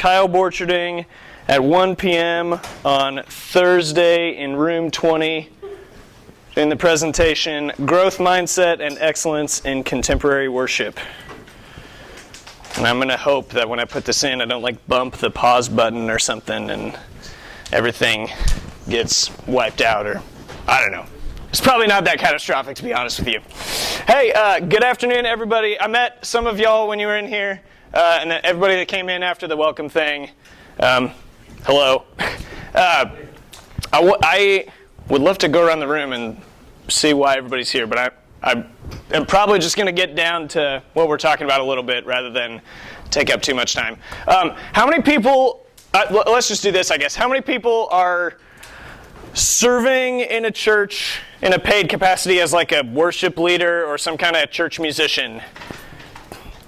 Kyle Borcherding at 1 p.m. on Thursday in room 20 in the presentation, Growth Mindset and Excellence in Contemporary Worship. And I'm going to hope that when I put this in, I don't bump the pause button or something and everything gets wiped out, or I don't know. It's probably not that catastrophic, to be honest with you. Hey, good afternoon, everybody. I met some of y'all when you were in here, and then everybody that came in after the welcome thing. Hello. I would love to go around the room and see why everybody's here, but I'm probably just going to get down to what we're talking about a little bit rather than take up too much time. How many people, let's just do this, I guess. How many people are serving in a church in a paid capacity as like a worship leader or some kind of church musician?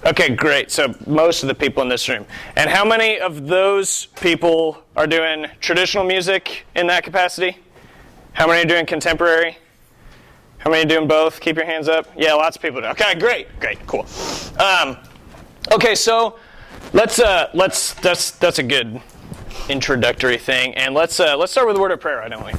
Okay, great. So most of the people in this room. And how many of those people are doing traditional music in that capacity? How many are doing contemporary? How many are doing both? Keep your hands up. Yeah, lots of people do. Okay, great, cool. Okay, so that's a good introductory thing, and let's start with a word of prayer, why don't we?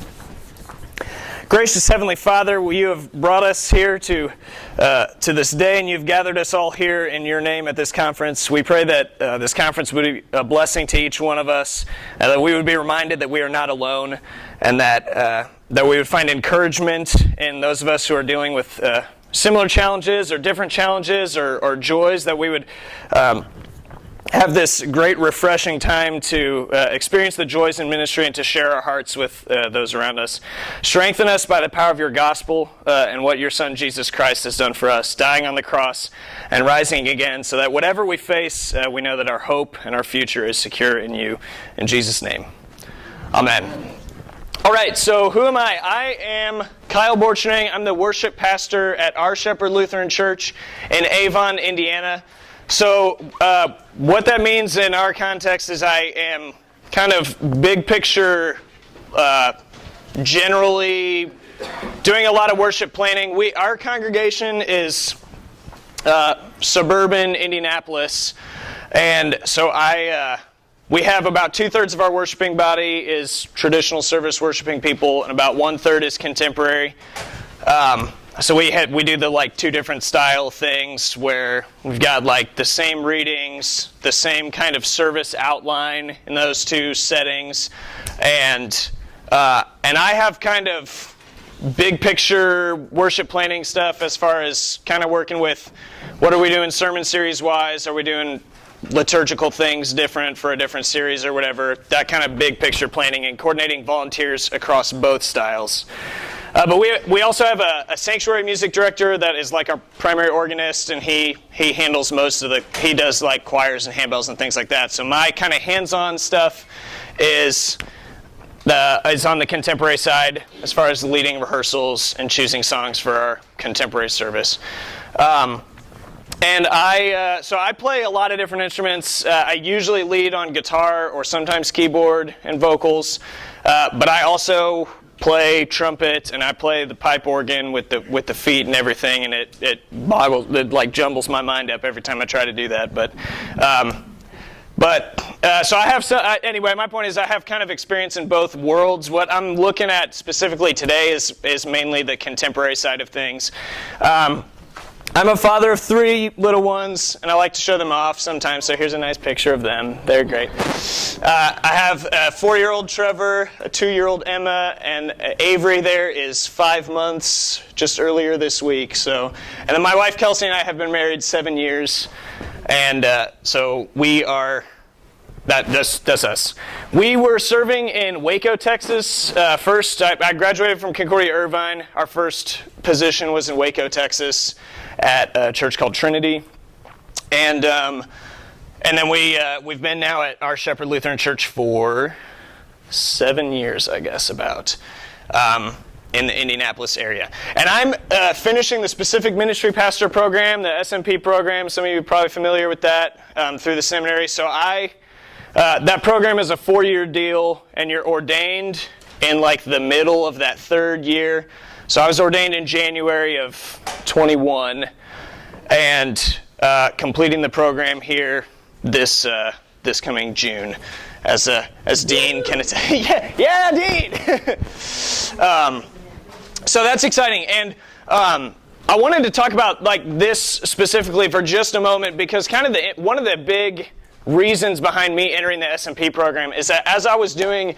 Gracious Heavenly Father, you have brought us here to this day, and you've gathered us all here in your name at this conference. We pray that this conference would be a blessing to each one of us, and that we would be reminded that we are not alone, and that we would find encouragement in those of us who are dealing with similar challenges or different challenges or joys, that we would have this great refreshing time to experience the joys in ministry and to share our hearts with those around us. Strengthen us by the power of your gospel and what your Son Jesus Christ has done for us, dying on the cross and rising again, so that whatever we face, we know that our hope and our future is secure in you. In Jesus' name, amen. All right, so who am I? I am Kyle Borcherding. I'm the worship pastor at Our Shepherd Lutheran Church in Avon, Indiana. So what that means in our context is I am kind of big picture, generally doing a lot of worship planning. Our congregation is suburban Indianapolis, and so we have about 2/3 of our worshiping body is traditional service worshiping people, and about 1/3 is contemporary. So we do the two different style things where we've got the same readings, the same kind of service outline in those two settings, and I have kind of big picture worship planning stuff as far as kind of working with what are we doing sermon series wise, are we doing liturgical things different for a different series or whatever, that kind of big picture planning and coordinating volunteers across both styles. But we also have a sanctuary music director that is our primary organist, and he handles most of he does choirs and handbells and things like that. So my kind of hands-on stuff is on the contemporary side as far as leading rehearsals and choosing songs for our contemporary service. And I play a lot of different instruments. I usually lead on guitar or sometimes keyboard and vocals, but I also play trumpet, and I play the pipe organ with the feet and everything, and it jumbles my mind up every time I try to do that. So I have anyway. My point is I have kind of experience in both worlds. What I'm looking at specifically today is mainly the contemporary side of things. I'm a father of 3 little ones, and I like to show them off sometimes, so here's a nice picture of them. They're great. I have a 4-year-old Trevor, a 2-year-old Emma, and Avery there is 5 months, just earlier this week. And then my wife Kelsey and I have been married 7 years, and so we are... That's us. We were serving in Waco, Texas. First, I graduated from Concordia Irvine. Our first position was in Waco, Texas, at a church called Trinity, and then we've been now at Our Shepherd Lutheran Church for 7 years, I guess, about. In the Indianapolis area. And I'm finishing the Specific Ministry Pastor program, the SMP program. Some of you are probably familiar with that through the seminary. So that program is a 4-year deal, and you're ordained in the middle of that 3rd year. So I was ordained in January of 21, and completing the program here this this coming June, as Dean can say. yeah, Dean. So that's exciting, and I wanted to talk about like this specifically for just a moment, because kind of one of the big reasons behind me entering the SMP program is that as I was doing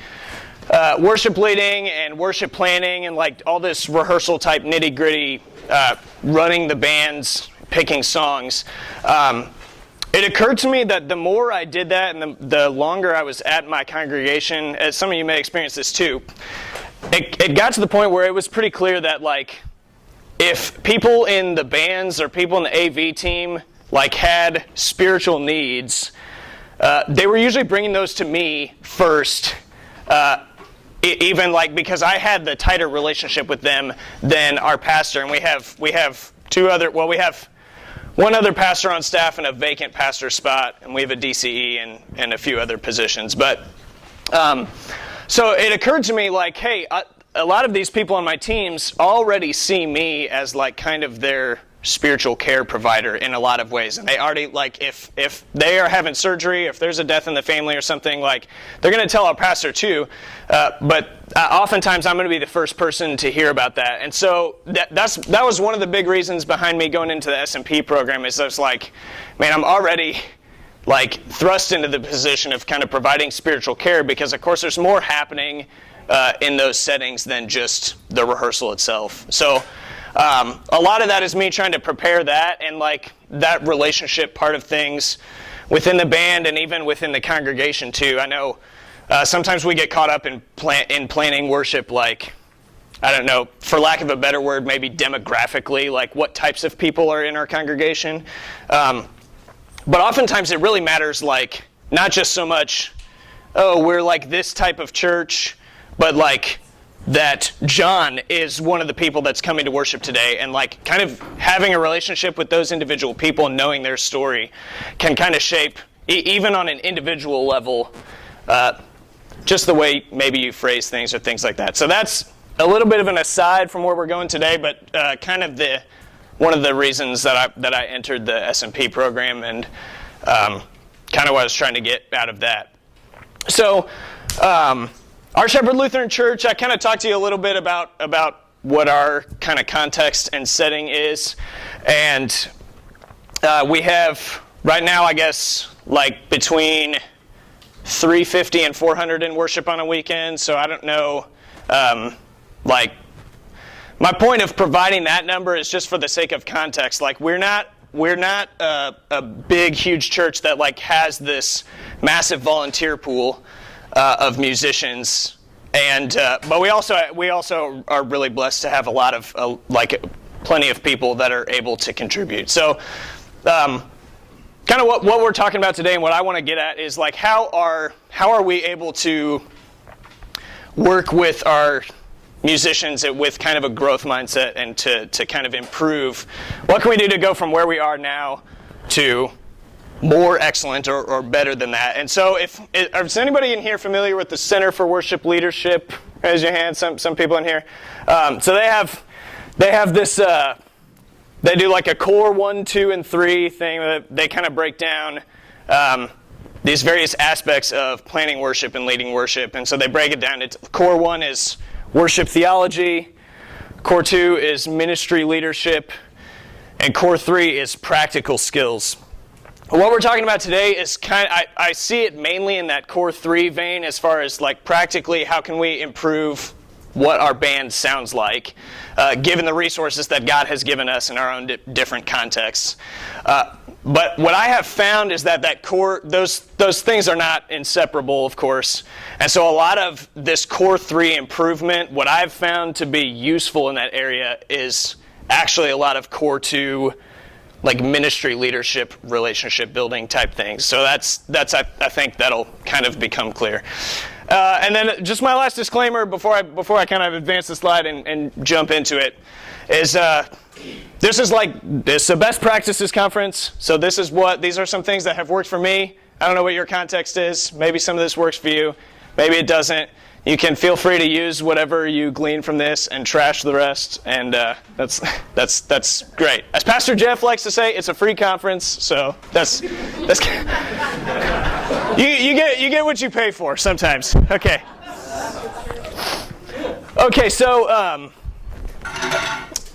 worship leading and worship planning and like all this rehearsal type nitty gritty, running the bands, picking songs, it occurred to me that the more I did that and the longer I was at my congregation, as some of you may experience this too, it got to the point where it was pretty clear that like if people in the bands or people in the AV team like had spiritual needs, they were usually bringing those to me first, even like because I had the tighter relationship with them than our pastor, and we have we have one other pastor on staff and a vacant pastor spot, and we have a DCE and a few other positions. But so it occurred to me like, hey, a lot of these people on my teams already see me as like kind of their spiritual care provider in a lot of ways, and they already like if they are having surgery, if there's a death in the family or something, like they're going to tell our pastor too, but oftentimes I'm going to be the first person to hear about that. And so that was one of the big reasons behind me going into the SMP program, is I was like, man, I'm already like thrust into the position of kind of providing spiritual care, because of course there's more happening in those settings than just the rehearsal itself. So a lot of that is me trying to prepare that, and like that relationship part of things within the band and even within the congregation too. I know sometimes we get caught up in planning worship, like, I don't know, for lack of a better word, maybe demographically, like what types of people are in our congregation. But oftentimes it really matters, like, not just so much, oh, we're like this type of church, but like that John is one of the people that's coming to worship today, and like kind of having a relationship with those individual people and knowing their story can kind of shape, even on an individual level, just the way maybe you phrase things or things like that. So that's a little bit of an aside from where we're going today, but kind of one of the reasons that I entered the SMP program, and kind of what I was trying to get out of that. So our Shepherd Lutheran Church, I kind of talked to you a little bit about what our kind of context and setting is, and we have right now, I guess, like between 350 and 400 in worship on a weekend. So I don't know, like, my point of providing that number is just for the sake of context. Like, we're not a big, huge church that like has this massive volunteer pool of musicians, and but we also are really blessed to have a lot of like plenty of people that are able to contribute. So kind of what we're talking about today, and what I want to get at is like how are we able to work with our musicians with kind of a growth mindset, and to kind of improve, what can we do to go from where we are now to more excellent or better than that. And so is anybody in here familiar with the Center for Worship Leadership? Raise your hand, some people in here. So they have this, they do like a core 1, 2, and 3 thing that they kind of break down these various aspects of planning worship and leading worship. And so they break it down. Core 1 is worship theology, core 2 is ministry leadership, and core 3 is practical skills. What we're talking about today is I see it mainly in that core 3 vein, as far as like practically how can we improve what our band sounds like, given the resources that God has given us in our own different contexts. But what I have found is that core, those things are not inseparable, of course. And so a lot of this core 3 improvement, what I've found to be useful in that area is actually a lot of core 2, like ministry leadership, relationship building type things. So that's I think that'll kind of become clear. And then just my last disclaimer before I kind of advance the slide and jump into it is this is a best practices conference. So these are some things that have worked for me. I don't know what your context is. Maybe some of this works for you. Maybe it doesn't. You can feel free to use whatever you glean from this and trash the rest, and that's great. As Pastor Jeff likes to say, it's a free conference, so that's you get what you pay for sometimes. Okay. Okay, so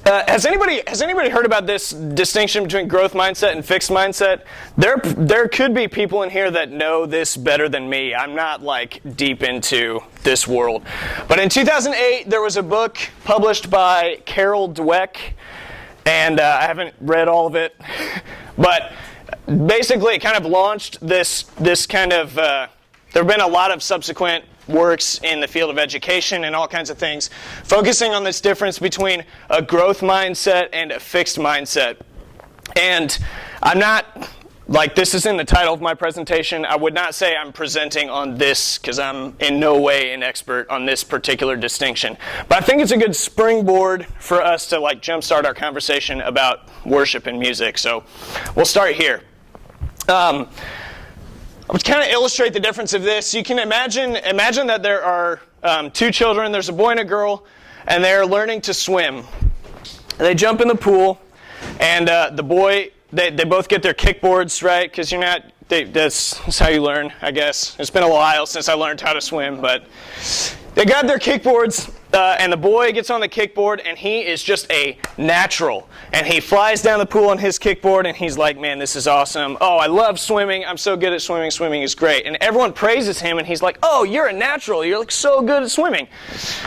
has anybody heard about this distinction between growth mindset and fixed mindset? There could be people in here that know this better than me. I'm not like deep into this world. But in 2008, there was a book published by Carol Dweck, and I haven't read all of it, but basically it kind of launched this kind of, there have been a lot of subsequent works in the field of education and all kinds of things, focusing on this difference between a growth mindset and a fixed mindset. And I'm not, like this is in the title of my presentation, I would not say I'm presenting on this because I'm in no way an expert on this particular distinction. But I think it's a good springboard for us to like jumpstart our conversation about worship and music. So we'll start here. I would kind of illustrate the difference of this. You can imagine that there are two children. There's a boy and a girl, and they're learning to swim. They jump in the pool, and the boy, they both get their kickboards, right? Because that's how you learn, I guess. It's been a while since I learned how to swim, but they got their kickboards, and the boy gets on the kickboard, and he is just a natural. And he flies down the pool on his kickboard, and he's like, man, this is awesome. Oh, I love swimming. I'm so good at swimming. Swimming is great. And everyone praises him, and he's like, oh, you're a natural. You're like so good at swimming.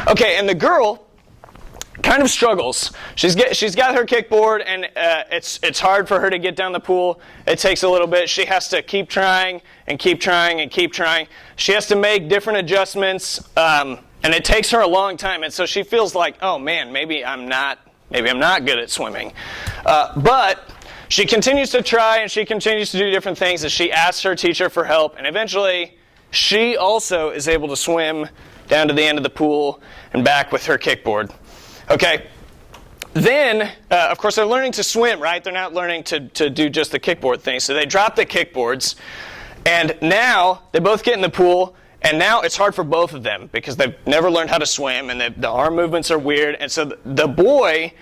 Okay, and the girl kind of struggles. She's got her kickboard, and it's hard for her to get down the pool. It takes a little bit. She has to keep trying and keep trying and keep trying. She has to make different adjustments, and it takes her a long time. And so she feels like, oh man, maybe I'm not good at swimming. But she continues to try, and she continues to do different things as she asks her teacher for help, and eventually she also is able to swim down to the end of the pool and back with her kickboard. Okay, then, of course, they're learning to swim, right? They're not learning to do just the kickboard thing. So they drop the kickboards, and now they both get in the pool, and now it's hard for both of them because they've never learned how to swim, and the arm movements are weird. And so the boy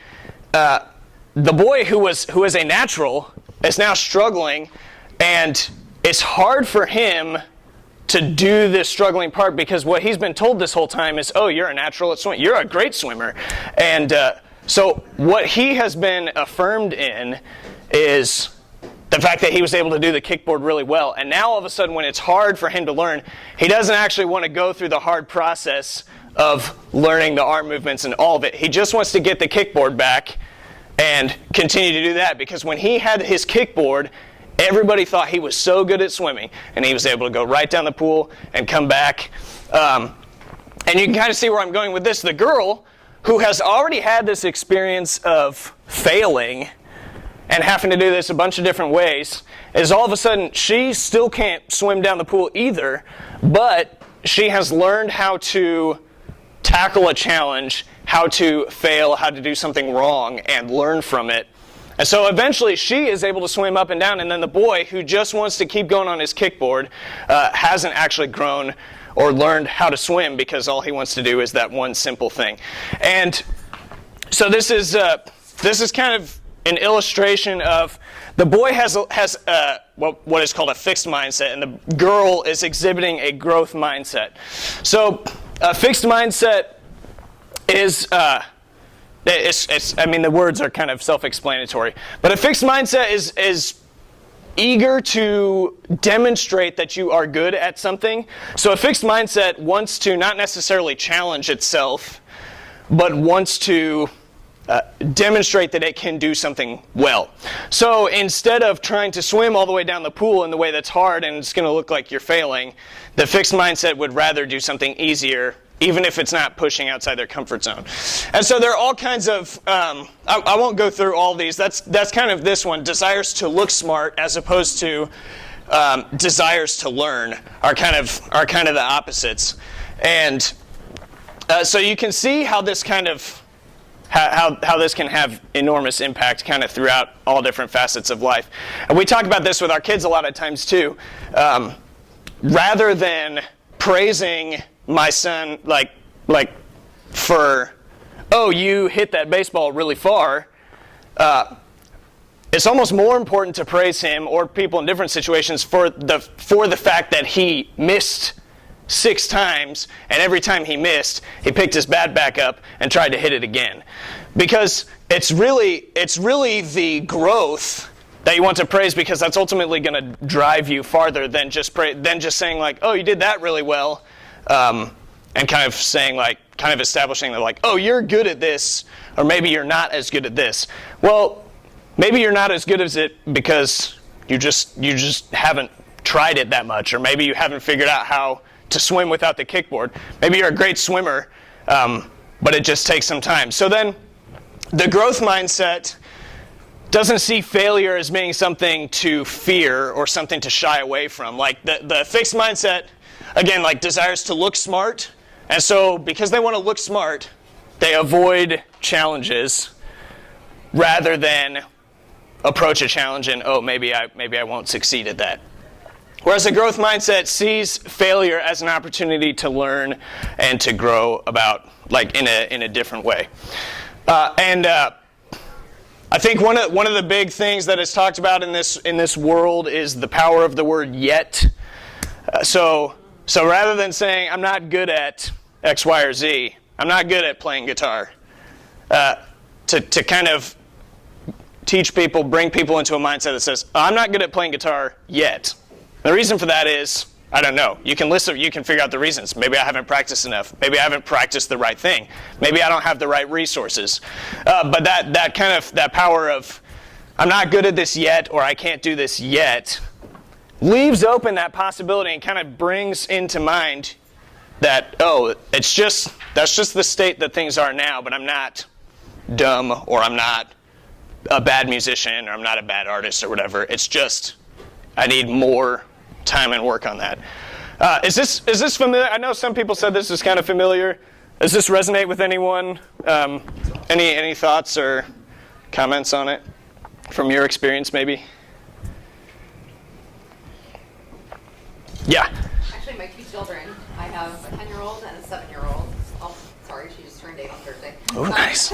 who is a natural is now struggling, and it's hard for him to do this struggling part because what he's been told this whole time is, oh, you're a natural at swimming. You're a great swimmer. And so what he has been affirmed in is the fact that he was able to do the kickboard really well. And now all of a sudden when it's hard for him to learn, he doesn't actually want to go through the hard process of learning the arm movements and all of it. He just wants to get the kickboard back and continue to do that because when he had his kickboard, everybody thought he was so good at swimming, and he was able to go right down the pool and come back. And you can kind of see where I'm going with this. The girl who has already had this experience of failing and having to do this a bunch of different ways is all of a sudden she still can't swim down the pool either, but she has learned how to tackle a challenge, how to fail, how to do something wrong, and learn from it. And so eventually she is able to swim up and down, and then the boy who just wants to keep going on his kickboard hasn't actually grown or learned how to swim because all he wants to do is that one simple thing. And so this is kind of an illustration of the boy has what is called a fixed mindset, and the girl is exhibiting a growth mindset. So a fixed mindset is... the words are kind of self-explanatory. But a fixed mindset is eager to demonstrate that you are good at something. So a fixed mindset wants to not necessarily challenge itself, but wants to demonstrate that it can do something well. So instead of trying to swim all the way down the pool in the way that's hard and it's going to look like you're failing, the fixed mindset would rather do something easier, even if it's not pushing outside their comfort zone. And so there are all kinds of, I won't go through all these. That's kind of this one. Desires to look smart as opposed to desires to learn are kind of the opposites. And so you can see how this kind of, how this can have enormous impact kind of throughout all different facets of life. And we talk about this with our kids a lot of times too. Rather than praising my son, like for, oh, you hit that baseball really far, it's almost more important to praise him or people in different situations for the fact that he missed 6 times, and every time he missed, he picked his bat back up and tried to hit it again. Because it's really the growth that you want to praise, because that's ultimately going to drive you farther than just saying like, oh, you did that really well, and kind of saying like, kind of establishing that like, oh, you're good at this, or maybe you're not as good at this. Well, maybe you're not as good as it because you just haven't tried it that much, or maybe you haven't figured out how to swim without the kickboard. Maybe you're a great swimmer, but it just takes some time. So then, the growth mindset doesn't see failure as being something to fear or something to shy away from. Like the fixed mindset, again, like desires to look smart, and so because they want to look smart, they avoid challenges rather than approach a challenge and, oh, maybe I won't succeed at that. Whereas a growth mindset sees failure as an opportunity to learn and to grow about, like in a different way. I think one of the big things that is talked about in this world is the power of the word yet. So rather than saying I'm not good at X, Y, or Z, I'm not good at playing guitar, to kind of teach people, bring people into a mindset that says, I'm not good at playing guitar yet. The reason for that is, I don't know. You can figure out the reasons. Maybe I haven't practiced enough. Maybe I haven't practiced the right thing. Maybe I don't have the right resources. But that power of, I'm not good at this yet, or I can't do this yet, leaves open that possibility and kind of brings into mind that, oh, that's just the state that things are now, but I'm not dumb, or I'm not a bad musician, or I'm not a bad artist, or whatever. It's just, I need more time and work on that. Is this familiar? I know some people said this is kind of familiar. Does this resonate with anyone? Any thoughts or comments on it from your experience, maybe? Yeah. Actually, my 2 children. I have a 10-year-old and a 7-year-old. Oh, sorry, she just turned 8 on Thursday. Oh, nice.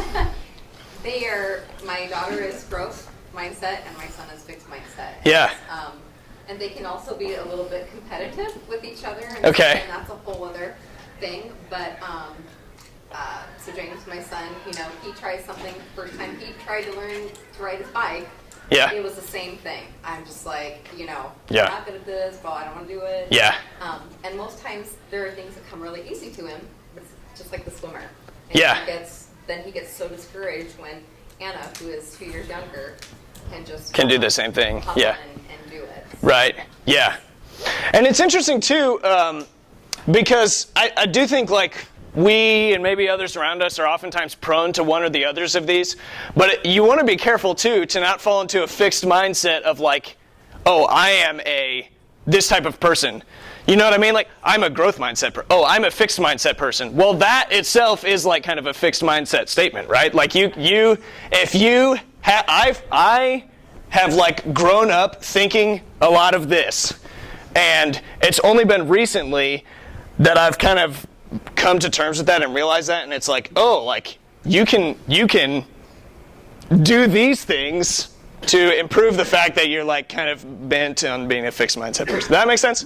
My daughter is growth mindset, and my son is fixed mindset. Yeah. And they can also be a little bit competitive with each other. And Okay. And that's a whole other thing. But so James, my son, he tries something. First time he tried to learn to ride his bike. Yeah. It was the same thing. I'm just like, Yeah. I'm not good at this, but I don't want to do it. Yeah. And most times there are things that come really easy to him. It's just like the swimmer. And Yeah. Then he gets so discouraged when Anna, who is 2 years younger, can do the same thing. hop Yeah. on and do it. Right. Yeah. And it's interesting too, because I do think like we and maybe others around us are oftentimes prone to one or the others of these, but you want to be careful too to not fall into a fixed mindset of like, oh, I am this type of person. You know what I mean? Like, I'm a growth mindset person. Oh, I'm a fixed mindset person. Well, that itself is like kind of a fixed mindset statement, right? Like I have like grown up thinking a lot of this, and it's only been recently that I've kind of come to terms with that and realized that, and it's like, oh, like you can do these things to improve the fact that you're like kind of bent on being a fixed mindset person. Does that make sense?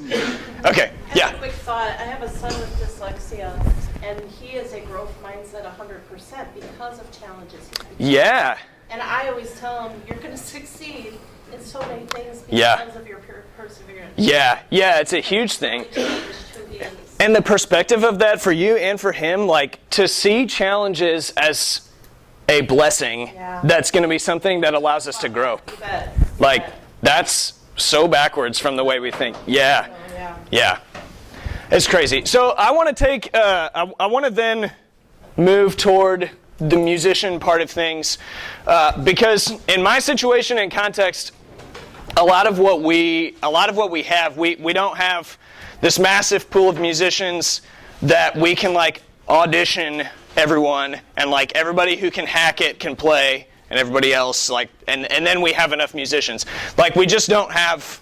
Okay, yeah. I have a quick thought. I have a son with dyslexia, and he is a growth mindset 100% because of challenges. Yeah. And I always tell him, you're going to succeed in so many things because Yeah. of your perseverance. Yeah, it's a huge thing. Really changed who he is. And the perspective of that for you and for him, like to see challenges as a blessing, Yeah. that's going to be something that allows us to grow. You bet. Like, You bet. that's so backwards from the way we think. Yeah. Oh, yeah. Yeah. It's crazy. So I want to take, I want to then move toward the musician part of things, because in my situation and context, a lot of what we have, we don't have this massive pool of musicians that we can like audition everyone, and like everybody who can hack it can play, and everybody else like, and then we have enough musicians. Like, we just don't have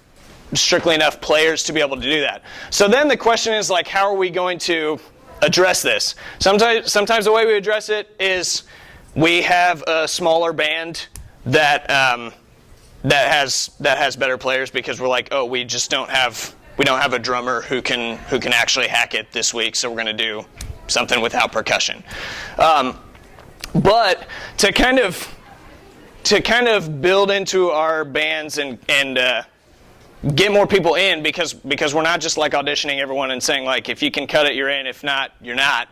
strictly enough players to be able to do that. So then the question is like, how are we going to address this. Sometimes the way we address it is we have a smaller band that has better players because we're like, oh, we don't have a drummer who can actually hack it this week, so we're going to do something without percussion. But to kind of build into our bands and get more people in, because we're not just like auditioning everyone and saying like, if you can cut it, you're in. If not, you're not.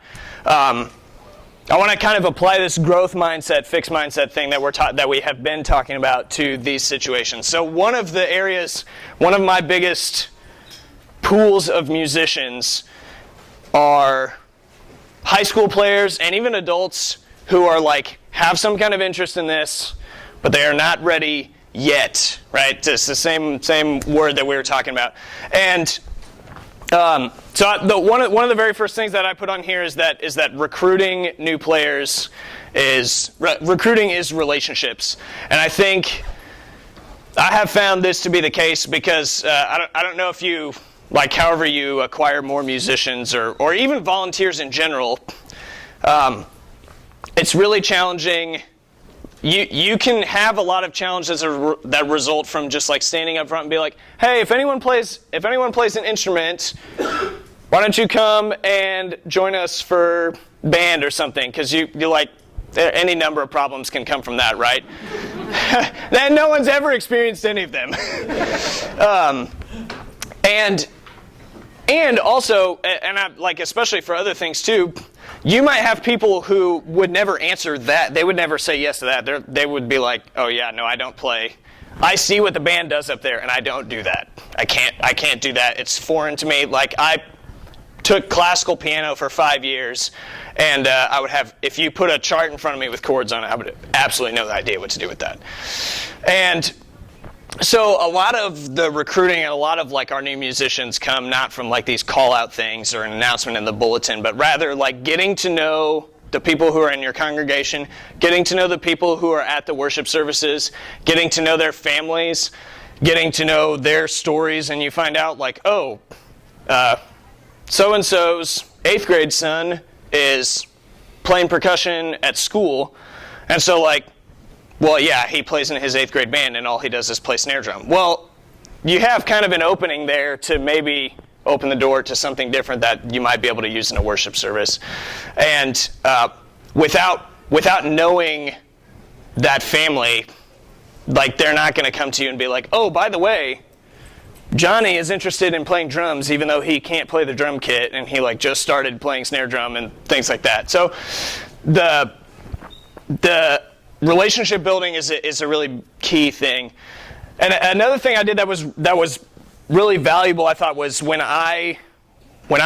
I want to kind of apply this growth mindset, fixed mindset thing that we have been talking about to these situations. So one of my biggest pools of musicians are high school players and even adults who are like have some kind of interest in this, but they are not ready yet, right? It's the same word that we were talking about. And so one of the very first things that I put on here is that recruiting new players recruiting is relationships. And I think I have found this to be the case because I don't know if you, like however you acquire more musicians or even volunteers in general, it's really challenging. You can have a lot of challenges that result from just like standing up front and be like, hey, if anyone plays an instrument, why don't you come and join us for band or something? Because you like any number of problems can come from that, right? And no one's ever experienced any of them. And also, and I, like especially for other things too, you might have people who would never answer that. They would never say yes to that. They would be like, oh yeah, no, I don't play. I see what the band does up there, and I don't do that. I can't do that. It's foreign to me. Like I took classical piano for 5 years, and I would have, if you put a chart in front of me with chords on it, I would have absolutely no idea what to do with that. And so a lot of the recruiting and a lot of like our new musicians come not from like these call out things or an announcement in the bulletin, but rather like getting to know the people who are in your congregation, getting to know the people who are at the worship services, getting to know their families, getting to know their stories, and you find out like, oh, so-and-so's 8th grade son is playing percussion at school, and so like, well, yeah, he plays in his 8th grade band and all he does is play snare drum. Well, you have kind of an opening there to maybe open the door to something different that you might be able to use in a worship service. And without knowing that family, like they're not going to come to you and be like, oh, by the way, Johnny is interested in playing drums even though he can't play the drum kit and he like just started playing snare drum and things like that. So the relationship building is a really key thing. And another thing I did that was really valuable, I thought, was when I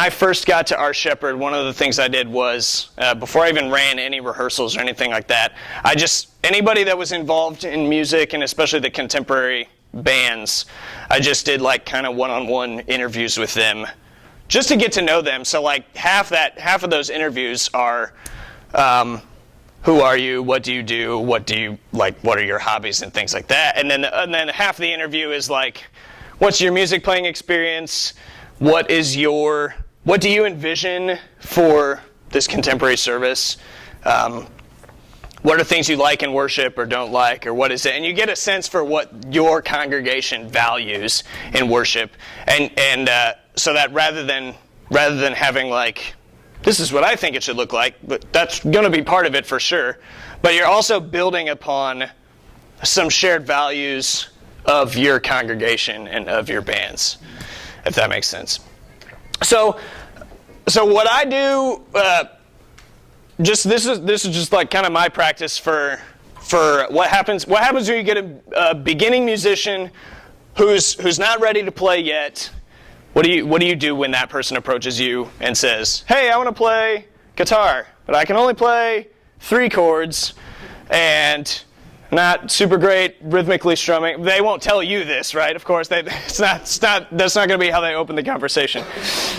first got to Our Shepherd, one of the things I did was, before I even ran any rehearsals or anything like that, anybody that was involved in music, and especially the contemporary bands, I just did like kind of one-on-one interviews with them, just to get to know them. So like half of those interviews are, who are you? What do you do? What are your hobbies and things like that? And then half the interview is like, what's your music playing experience? What do you envision for this contemporary service? What are things you like in worship or don't like, or what is it? And you get a sense for what your congregation values in worship, and so that rather than having like, this is what I think it should look like, but that's going to be part of it for sure. But you're also building upon some shared values of your congregation and of your bands, if that makes sense. So what I do, this is just like kind of my practice for what happens when you get a beginning musician who's not ready to play yet. What do you do when that person approaches you and says, hey, I want to play guitar, but I can only play 3 chords and not super great rhythmically strumming. They won't tell you this, right? Of course, that's not going to be how they open the conversation.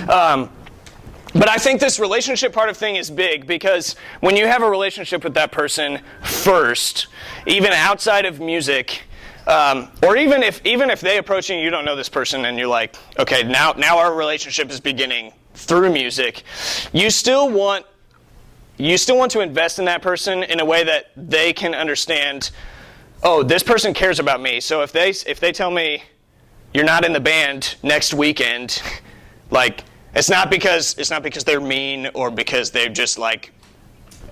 But I think this relationship part of thing is big, because when you have a relationship with that person first, even outside of music, or even if they approach you and you don't know this person and you're like, okay, now our relationship is beginning through music, you still want to invest in that person in a way that they can understand, oh, this person cares about me. So if they tell me you're not in the band next weekend, like it's not because they're mean or because they're just like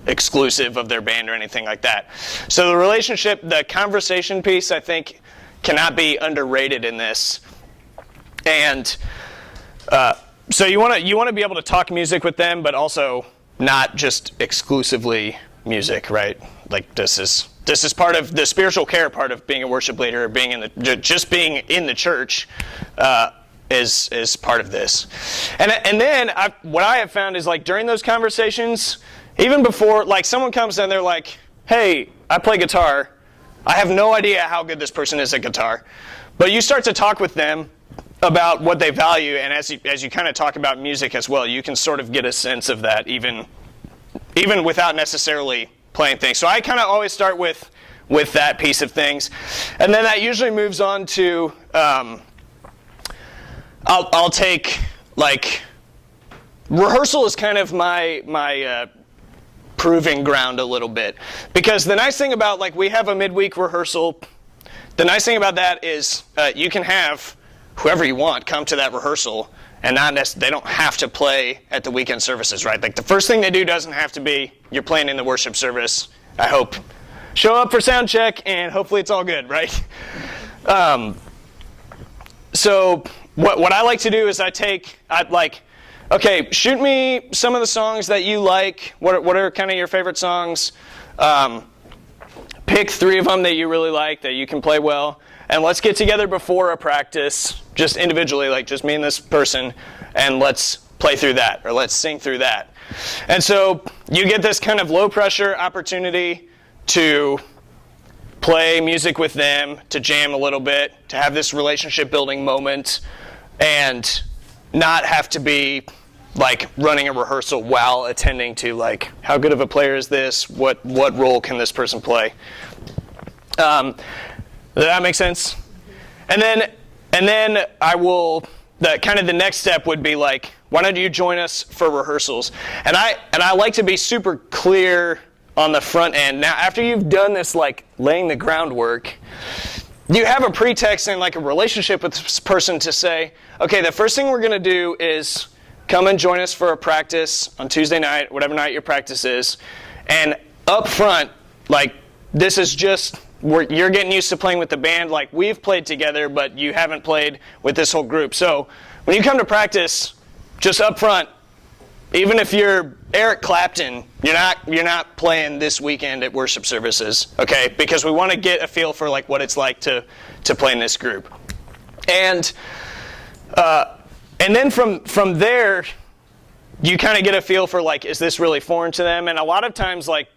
exclusive of their band or anything like that. So the relationship, the conversation piece, I think cannot be underrated in this. And so you want to be able to talk music with them, but also not just exclusively music, right? Like this is part of the spiritual care part of being a worship leader, or being just being in the church is part of this. And then what I have found is like during those conversations, even before like someone comes and they're like, "Hey, I play guitar. I have no idea how good this person is at guitar," but you start to talk with them about what they value, and as you kind of talk about music as well, you can sort of get a sense of that even without necessarily playing things. So I kind of always start with that piece of things, and then that usually moves on to I'll take like rehearsal is kind of my proving ground a little bit, because the nice thing about like we have a midweek rehearsal. The nice thing about that is you can have whoever you want come to that rehearsal, and they don't have to play at the weekend services, right? Like the first thing they do doesn't have to be you're playing in the worship service. I hope. Show up for sound check, and hopefully it's all good, right? So what I like to do is okay, shoot me some of the songs that you like. What are kind of your favorite songs? Pick 3 of them that you really like, that you can play well. And let's get together before a practice, just individually, like just me and this person, and let's play through that, or let's sing through that. And so you get this kind of low pressure opportunity to play music with them, to jam a little bit, to have this relationship building moment, and not have to be like running a rehearsal while attending to like, how good of a player is this? What role can this person play? Does that make sense? And then I will. The next step would be like, why don't you join us for rehearsals? And I like to be super clear on the front end. Now, after you've done this, like laying the groundwork, you have a pretext and like a relationship with this person to say, okay, the first thing we're going to do is come and join us for a practice on Tuesday night, whatever night your practice is, and up front, like this is just. You're getting used to playing with the band, like we've played together, but you haven't played with this whole group. So when you come to practice, just up front, even if you're Eric Clapton, you're not playing this weekend at worship services, okay? Because we want to get a feel for like what it's like to play in this group, and then from there, you kind of get a feel for like, is this really foreign to them? And a lot of times, like.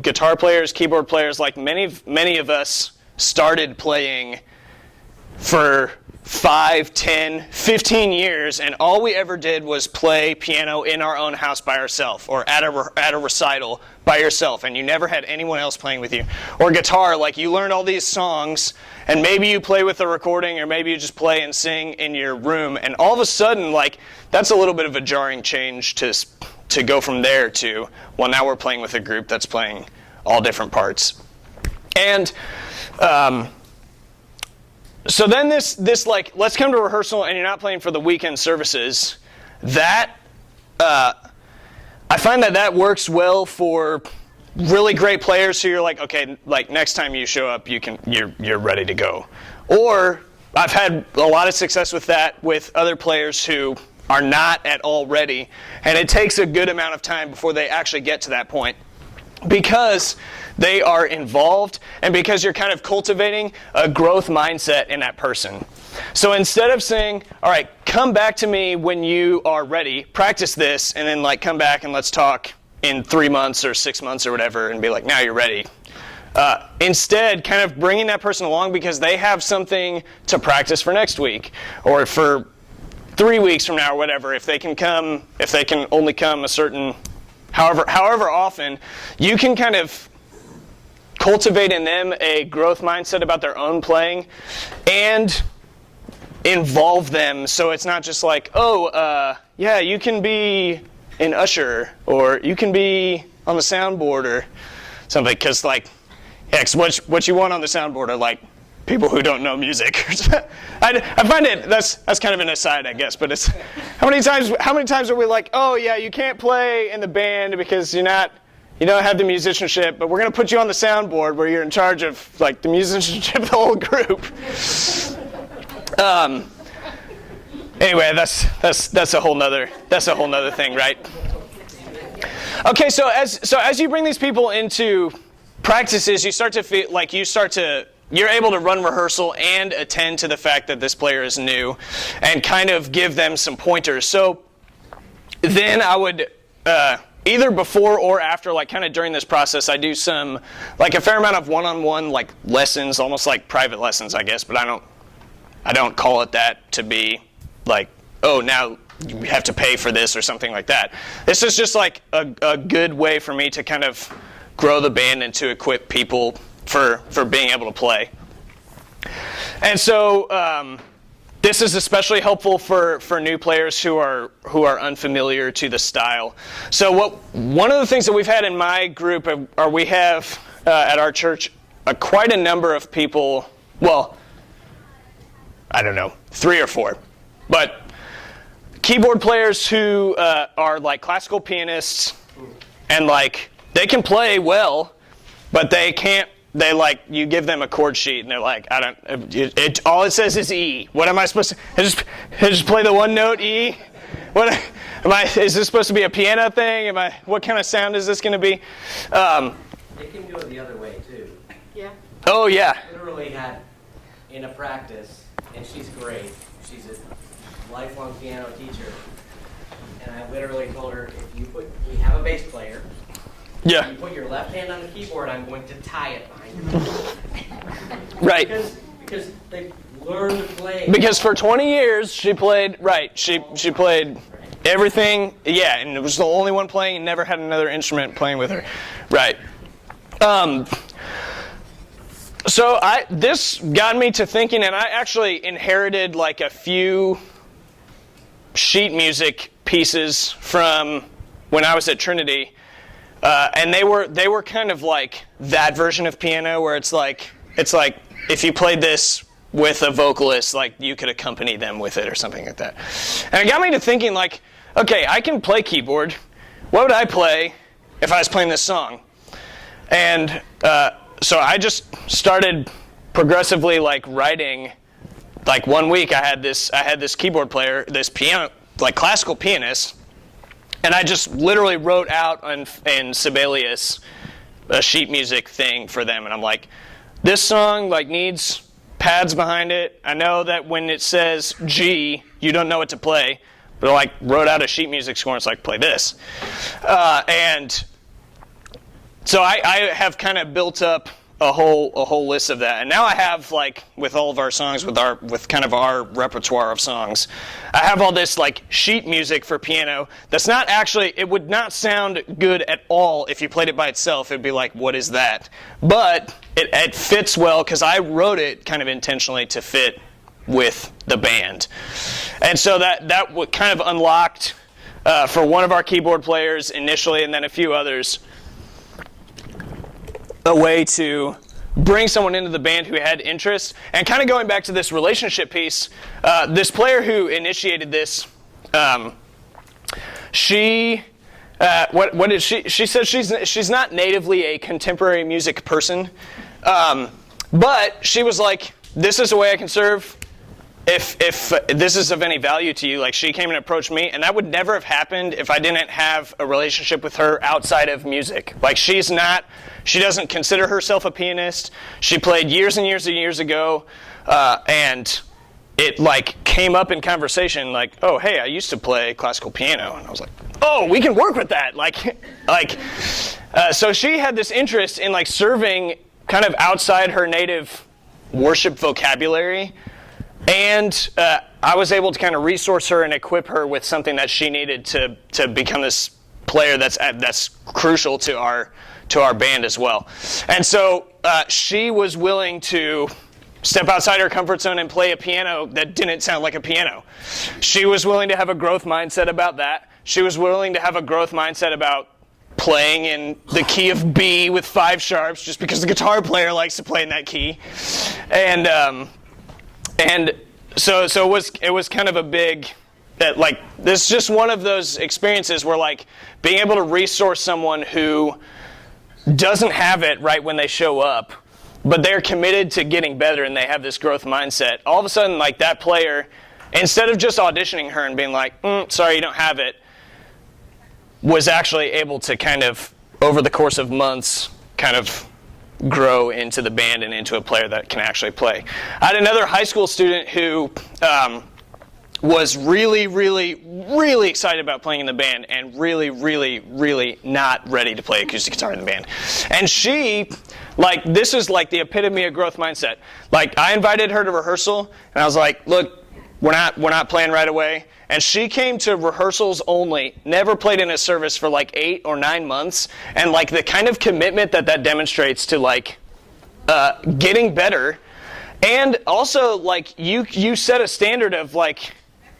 Guitar players, keyboard players, like many of us started playing for 5, 10, 15 years, and all we ever did was play piano in our own house by ourselves, or at a recital by yourself, and you never had anyone else playing with you. Or guitar, like you learned all these songs, and maybe you play with a recording, or maybe you just play and sing in your room, and all of a sudden, like that's a little bit of a jarring change to go from there to, well, now we're playing with a group that's playing all different parts. And so then this like, let's come to rehearsal and you're not playing for the weekend services, that I find that works well for really great players who you're like, okay, like next time you show up, you're ready to go. Or I've had a lot of success with that with other players who are not at all ready, and it takes a good amount of time before they actually get to that point, because they are involved and because you're kind of cultivating a growth mindset in that person. So instead of saying, all right, come back to me when you are ready, practice this, and then like come back and let's talk in 3 months or 6 months or whatever, and be like, now you're ready. Instead, kind of bringing that person along because they have something to practice for next week, or for 3 weeks from now or whatever. If they can only come a certain, however often, you can kind of cultivate in them a growth mindset about their own playing, and involve them so it's not just like, oh, yeah, you can be an usher or you can be on the soundboard or something, because like, yeah, 'cause what you want on the soundboard are like people who don't know music. I find it, that's kind of an aside, I guess, but it's how many times are we like, oh yeah, you can't play in the band because you don't have the musicianship, but we're going to put you on the soundboard where you're in charge of like the musicianship of the whole group. Anyway, that's a whole nother thing, right? Okay, so as you bring these people into practices, you start to feel like you're able to run rehearsal and attend to the fact that this player is new and kind of give them some pointers. So then I would, either before or after, like kind of during this process, I do some, like a fair amount of one-on-one like lessons, almost like private lessons, I guess, but I don't call it that to be like, oh, now you have to pay for this or something like that. This is just like a good way for me to kind of grow the band and to equip people for being able to play. And so this is especially helpful for new players who are unfamiliar to the style. So one of the things that we've had in my group are we have at our church quite a number of people, well, I don't know, 3 or 4, but keyboard players who are like classical pianists and like they can play well, but they can't. They like, you give them a chord sheet and they're like, all it says is E. What am I supposed to? I just play the one note E. Is this supposed to be a piano thing? What kind of sound is this going to be? They can do it the other way too. Yeah. Oh yeah. I literally had in a practice, and she's great. She's a lifelong piano teacher, and I literally told her, we have a bass player. Yeah. You put your left hand on the keyboard, I'm going to tie it behind you. Right. Because they learn to play. Because for 20 years she played, right, she played everything, yeah, and it was the only one playing and never had another instrument playing with her. Right. So this got me to thinking, and I actually inherited like a few sheet music pieces from when I was at Trinity. And they were kind of like that version of piano where it's like if you played this with a vocalist, like you could accompany them with it or something like that. And it got me to thinking like, okay, I can play keyboard. What would I play if I was playing this song? And so I just started progressively like writing. Like one week I had this keyboard player, this piano, like classical pianist. And I just literally wrote out in Sibelius a sheet music thing for them. And I'm like, this song like needs pads behind it. I know that when it says G, you don't know what to play. But I like wrote out a sheet music score and it's like, play this. And so I have kind of built up a whole list of that. And now I have like with all of our songs, with kind of our repertoire of songs, I have all this like sheet music for piano that's not actually, it would not sound good at all if you played it by itself. It'd be like, what is that? But it fits well because I wrote it kind of intentionally to fit with the band. And so that kind of unlocked for one of our keyboard players initially, and then a few others, a way to bring someone into the band who had interest. And kind of going back to this relationship piece, this player who initiated this, she said she's not natively a contemporary music person, but she was like, this is a way I can serve. If this is of any value to you, like she came and approached me, and that would never have happened if I didn't have a relationship with her outside of music. Like she doesn't consider herself a pianist. She played years and years and years ago, and it like came up in conversation like, oh, hey, I used to play classical piano. And I was like, oh, we can work with that. So she had this interest in like serving kind of outside her native worship vocabulary. And I was able to kind of resource her and equip her with something that she needed to become this player that's crucial to our band as well. And so she was willing to step outside her comfort zone and play a piano that didn't sound like a piano. She was willing to have a growth mindset about that. She was willing to have a growth mindset about playing in the key of B with 5 sharps just because the guitar player likes to play in that key. And so it was kind of a big, that like, this is just one of those experiences where like being able to resource someone who doesn't have it right when they show up, but they're committed to getting better and they have this growth mindset. All of a sudden, like that player, instead of just auditioning her and being like, sorry, you don't have it, was actually able to kind of, over the course of months, kind of grow into the band and into a player that can actually play. I had another high school student who was really, really, really excited about playing in the band and really, really, really not ready to play acoustic guitar in the band. And she, like, this is like the epitome of growth mindset. Like, I invited her to rehearsal, and I was like, look, we're not playing right away. And she came to rehearsals only, never played in a service for like 8 or 9 months. And like the kind of commitment that demonstrates to like getting better. And also like you set a standard of like,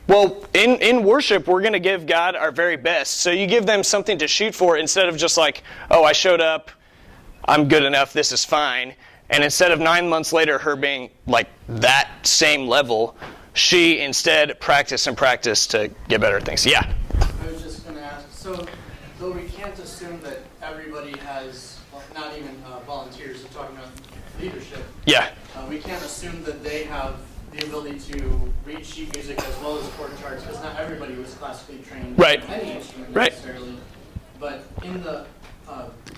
well, in worship, we're going to give God our very best. So you give them something to shoot for instead of just like, oh, I showed up, I'm good enough, this is fine. And instead of 9 months later, her being like that same level, she instead practiced and practiced to get better at things. Yeah? I was just going to ask, so though we can't assume that everybody has, well, not even volunteers, we're talking about leadership. Yeah. We can't assume that they have the ability to read sheet music as well as chord charts, because not everybody was classically trained Right. in any instrument Right. necessarily. But in the,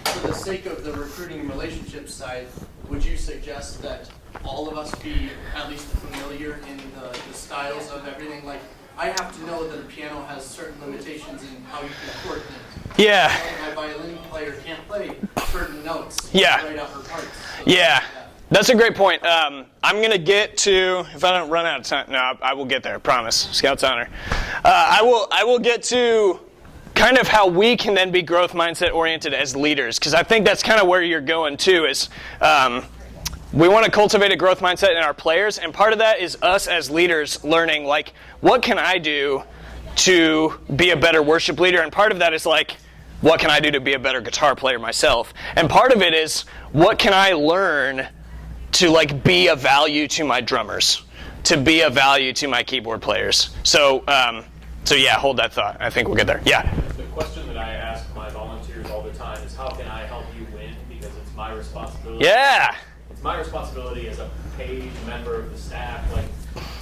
for the sake of the recruiting and relationship side, would you suggest that all of us be at least familiar in the styles of everything? Like, I have to know that a piano has certain limitations in how you can chord things. Yeah. My violin player can't play certain notes. Yeah. Right out her parts. Yeah. That's a great point. I'm going to get to, if I don't run out of time, no, I will get there, I promise. Scout's honor. I will get to kind of how we can then be growth mindset oriented as leaders, because I think that's kind of where you're going too, is we want to cultivate a growth mindset in our players, and part of that is us as leaders learning, like, what can I do to be a better worship leader? And part of that is like, what can I do to be a better guitar player myself? And part of it is, what can I learn to like be of value to my drummers, to be of value to my keyboard players? So yeah, hold that thought. I think we'll get there. Yeah. The question that I ask my volunteers all the time is, how can I help you win? Because it's my responsibility. Yeah. It's my responsibility as a paid member of the staff, like,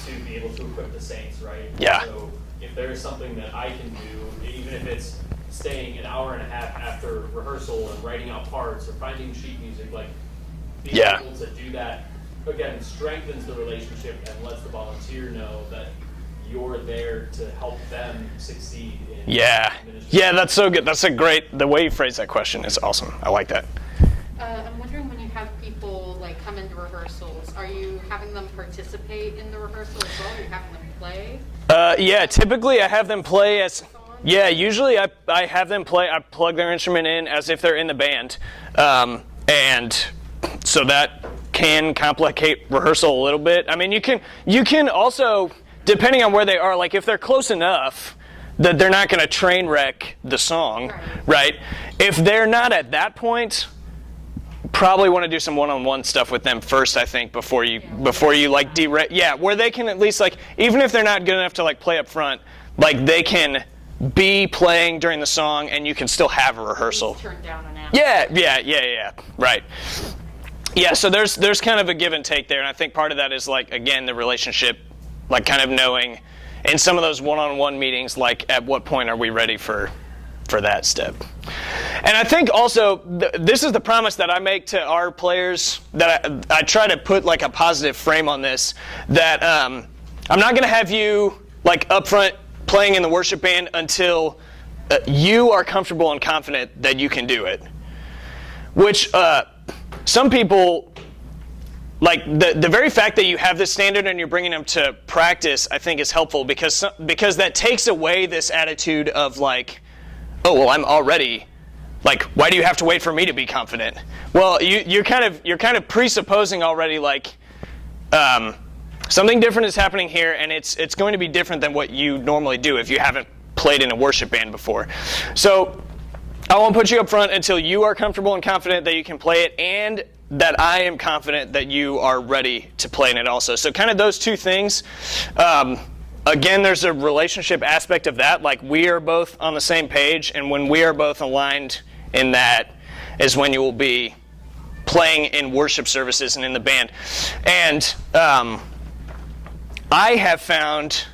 to be able to equip the saints, right? Yeah. So if there is something that I can do, even if it's staying an hour and a half after rehearsal and writing out parts or finding sheet music, like, being Yeah. able to do that, again, strengthens the relationship and lets the volunteer know that you're there to help them succeed in Yeah. ministry. Yeah, that's so good. That's a great, the way you phrase that question is awesome. I like that. I'm wondering, when you have people like come into rehearsals, are you having them participate in the rehearsal as well? Are you having them play? Yeah, typically I have them play as, yeah, usually I have them play, I plug their instrument in as if they're in the band. And so that can complicate rehearsal a little bit. I mean, you can also, depending on where they are, like if they're close enough that they're not going to train wreck the song, right? If they're not at that point, probably want to do some one-on-one stuff with them first, I think, before you like where they can at least, like, even if they're not good enough to like play up front, like they can be playing during the song and you can still have a rehearsal. Turn down an app. Yeah, right. Yeah, so there's kind of a give and take there, and I think part of that is like, again, the relationship, like kind of knowing in some of those one-on-one meetings, like at what point are we ready for that step. And I think also, this is the promise that I make to our players, that I try to put like a positive frame on this, that I'm not going to have you like up front playing in the worship band until you are comfortable and confident that you can do it. Which some people, like the very fact that you have this standard and you're bringing them to practice, I think is helpful, because that takes away this attitude of like, oh, well, I'm already, like, why do you have to wait for me to be confident? Well, you're kind of presupposing already, like, something different is happening here, and it's going to be different than what you normally do if you haven't played in a worship band before. So I won't put you up front until you are comfortable and confident that you can play it, and that I am confident that you are ready to play in it also. So kind of those two things. Again, there's a relationship aspect of that. Like, we are both on the same page, and when we are both aligned in that is when you will be playing in worship services and in the band. And I have found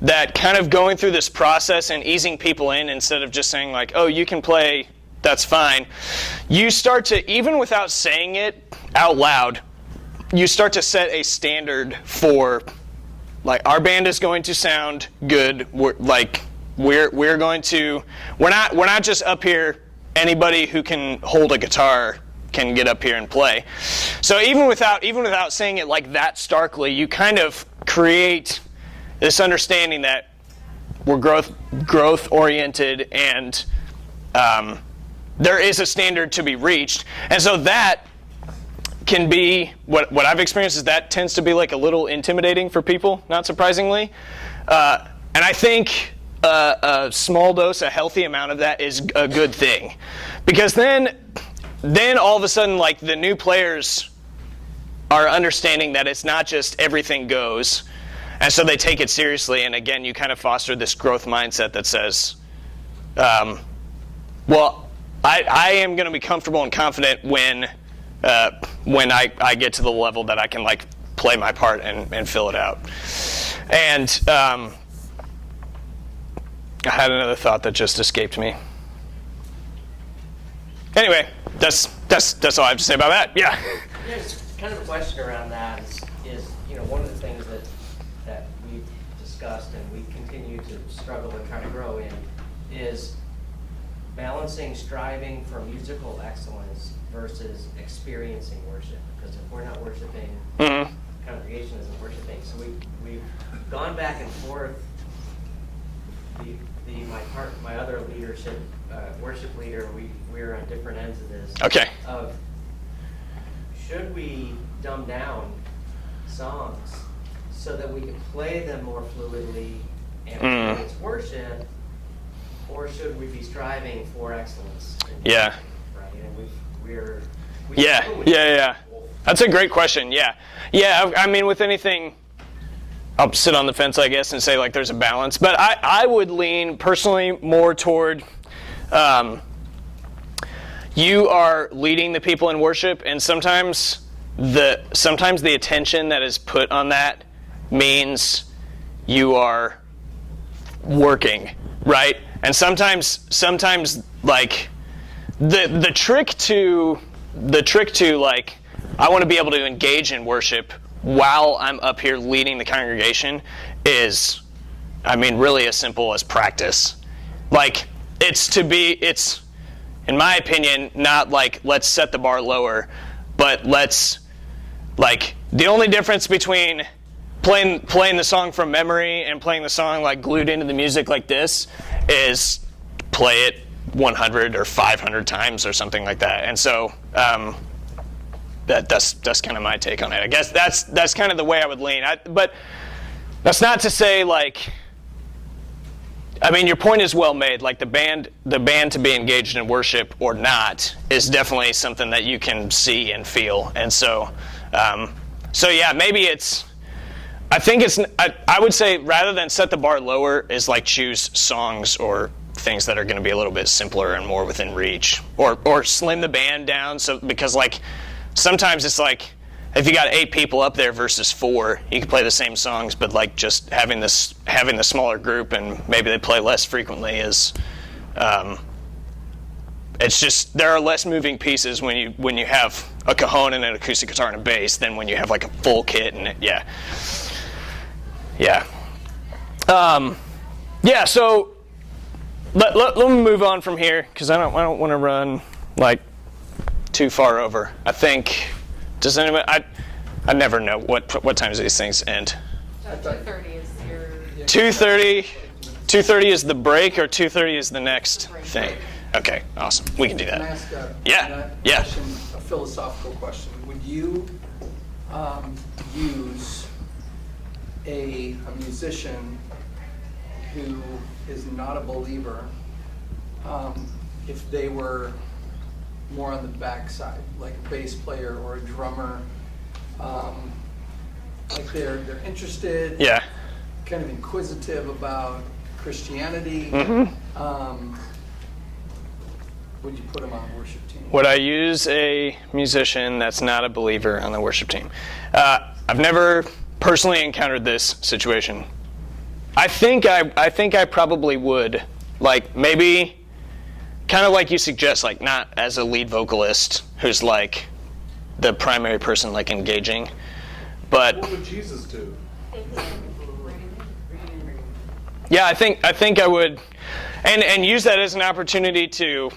that kind of going through this process and easing people in instead of just saying like, oh, you can play, that's fine. You start to, even without saying it out loud, you start to set a standard for, like, our band is going to sound good. We're not just up here, anybody who can hold a guitar can get up here and play. So even without saying it like that starkly, you kind of create this understanding that we're growth oriented, and there is a standard to be reached. And so that can be, what I've experienced is that tends to be like a little intimidating for people, not surprisingly. And I think a small dose, a healthy amount of that is a good thing. Because then all of a sudden, like, the new players are understanding that it's not just everything goes. And so they take it seriously, and again, you kind of foster this growth mindset that says, well, I am going to be comfortable and confident when I get to the level that I can, like, play my part and fill it out. And I had another thought that just escaped me. Anyway, that's all I have to say about that. Yeah. There's kind of a question around that is one of the things that we've discussed and we continue to struggle and try to grow in is balancing striving for musical excellence versus experiencing worship. Because if we're not worshiping, Mm-hmm. the congregation isn't worshiping. So we've gone back and forth. My other leadership, worship leader, we're on different ends of this. Okay. Of should we dumb down songs so that we can play them more fluidly and experience worship, or should we be striving for excellence? Yeah. Right, and we're Yeah. That's a great question. Yeah. I mean, with anything, I'll sit on the fence, I guess, and say, like, there's a balance. But I would lean personally more toward you are leading the people in worship, and sometimes the attention that is put on that means you are working, right? And sometimes like the trick to like, I want to be able to engage in worship while I'm up here leading the congregation is, I mean, really as simple as practice. Like, it's in my opinion, not like, let's set the bar lower, but let's, like, the only difference between playing the song from memory and playing the song, like, glued into the music like this is play it 100 or 500 times or something like that. And so that's kind of my take on it. I guess that's kind of the way I would lean. But that's not to say, like, I mean, your point is well made. Like, the band to be engaged in worship or not is definitely something that you can see and feel. And so yeah, maybe I would say rather than set the bar lower is like choose songs or things that are going to be a little bit simpler and more within reach, or slim the band down. So, because, like, sometimes it's like, if you got 8 people up there versus 4, you can play the same songs, but, like, just having the smaller group and maybe they play less frequently is, it's just, there are less moving pieces when you have a cajon and an acoustic guitar and a bass than when you have, like, a full kit and yeah. So let me move on from here because I don't want to run, like, too far over. I think, does anybody? I never know what times these things end. 2:30 is your. 2:30. 2:30 is the break, or 2:30 is the next thing. Okay, awesome. We can do Can I that. ask a Yeah. question, a philosophical question? Would you use a musician who is not a believer if they were more on the backside, like a bass player or a drummer? Like they're interested, Yeah. kind of inquisitive about Christianity. Would you put them on a worship team? Would I use a musician that's not a believer on the worship team? I've never personally encountered this situation. I think I probably would. Like maybe, kind of like you suggest, like not as a lead vocalist who's like the primary person like engaging, but What would Jesus do? yeah, I think I would, and use that as an opportunity to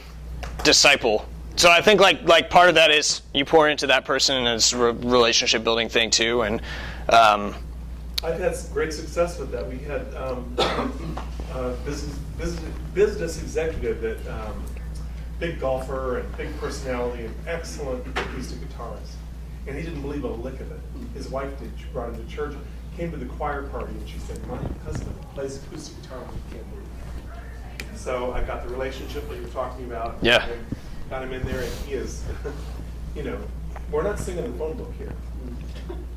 disciple. So I think like part of that is you pour into that person and it's a relationship building thing too, and I've had some great success with that. We had a business executive that big golfer and big personality and excellent acoustic guitarist. And he didn't believe a lick of it. His wife did. She brought him to church, came to the choir party, and she said, "My husband plays acoustic guitar when he can't move." So I got the relationship that you were talking about. Yeah. And got him in there, and he is, we're not singing the phone book here.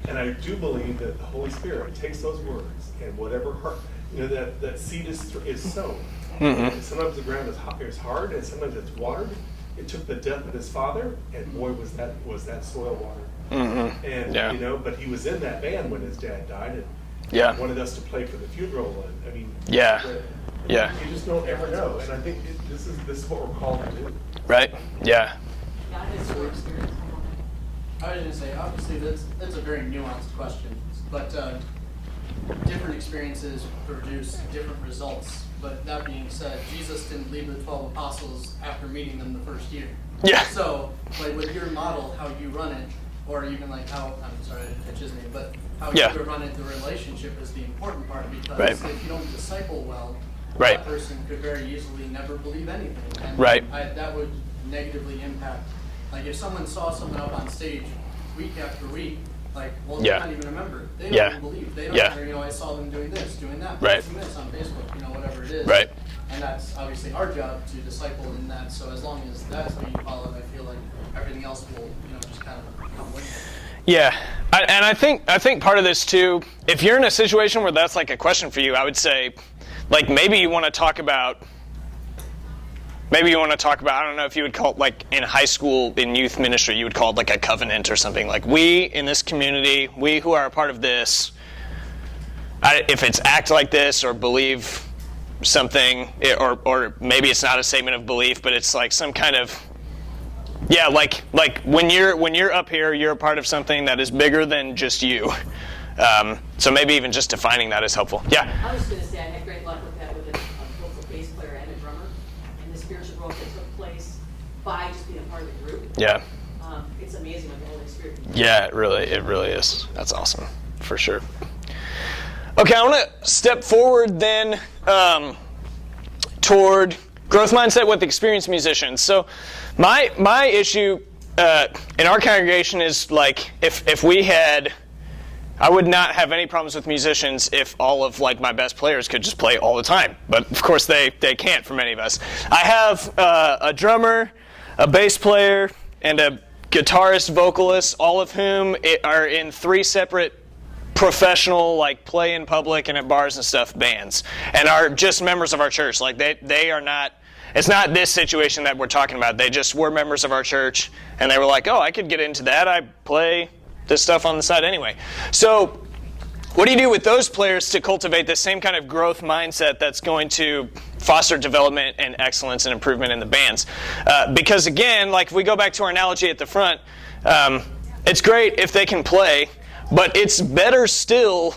And I do believe that the Holy Spirit takes those words and whatever heart, that seed is sown. And sometimes the ground is hard, and sometimes it's watered. It took the death of his father, and boy, was that soil watered. And but he was in that band when his dad died, and wanted us to play for the funeral. And I mean, you just don't ever know. And I think this is what we're called to do. right, yeah, I was going to say, obviously, that's a very nuanced question, but different experiences produce different results. But that being said, Jesus didn't leave the 12 apostles after meeting them the first year. Yeah. So, like with your model, how you run it, or even like how, I'm sorry, I didn't catch his name, but how you run it, the relationship is the important part, because if you don't disciple well, that person could very easily never believe anything. And that would negatively impact. Like if someone saw someone up on stage week after week, like, well, they can't even remember. They don't even believe. They don't I saw them doing this, doing that, posting this on Facebook, whatever it is. Right. And that's obviously our job to disciple in that. So as long as that's being followed, I feel like everything else will, just kind of come with it. Yeah, and I think part of this too, if you're in a situation where that's like a question for you, I would say, like maybe you want to talk about, I don't know if you would call it, like in high school, in youth ministry, you would call it like a covenant or something. Like we in this community, we who are a part of this, if it's act like this or believe something, or maybe it's not a statement of belief, but it's like some kind of, like when you're up here, you're a part of something that is bigger than just you. So maybe even just defining that is helpful. Yeah. I was going to say I had great luck with that with both a bass player and a drummer, and the spiritual growth that took place by just being a part of the group. Yeah. It's amazing what the Holy Spirit can do. Yeah, it really is. That's awesome, for sure. Okay, I want to step forward then toward growth mindset with experienced musicians. So my issue in our congregation is like if we had, I would not have any problems with musicians if all of like my best players could just play all the time. But of course they can't for many of us. I have a drummer, a bass player, and a guitarist, vocalist, all of whom are in 3 separate professional, like play in public and at bars and stuff, bands, and are just members of our church. Like they are not, it's not this situation that we're talking about. They just were members of our church, and they were like, oh, I could get into that. I play this stuff on the side anyway. So what do you do with those players to cultivate the same kind of growth mindset that's going to foster development and excellence and improvement in the bands? Because again, like if we go back to our analogy at the front, it's great if they can play, but it's better still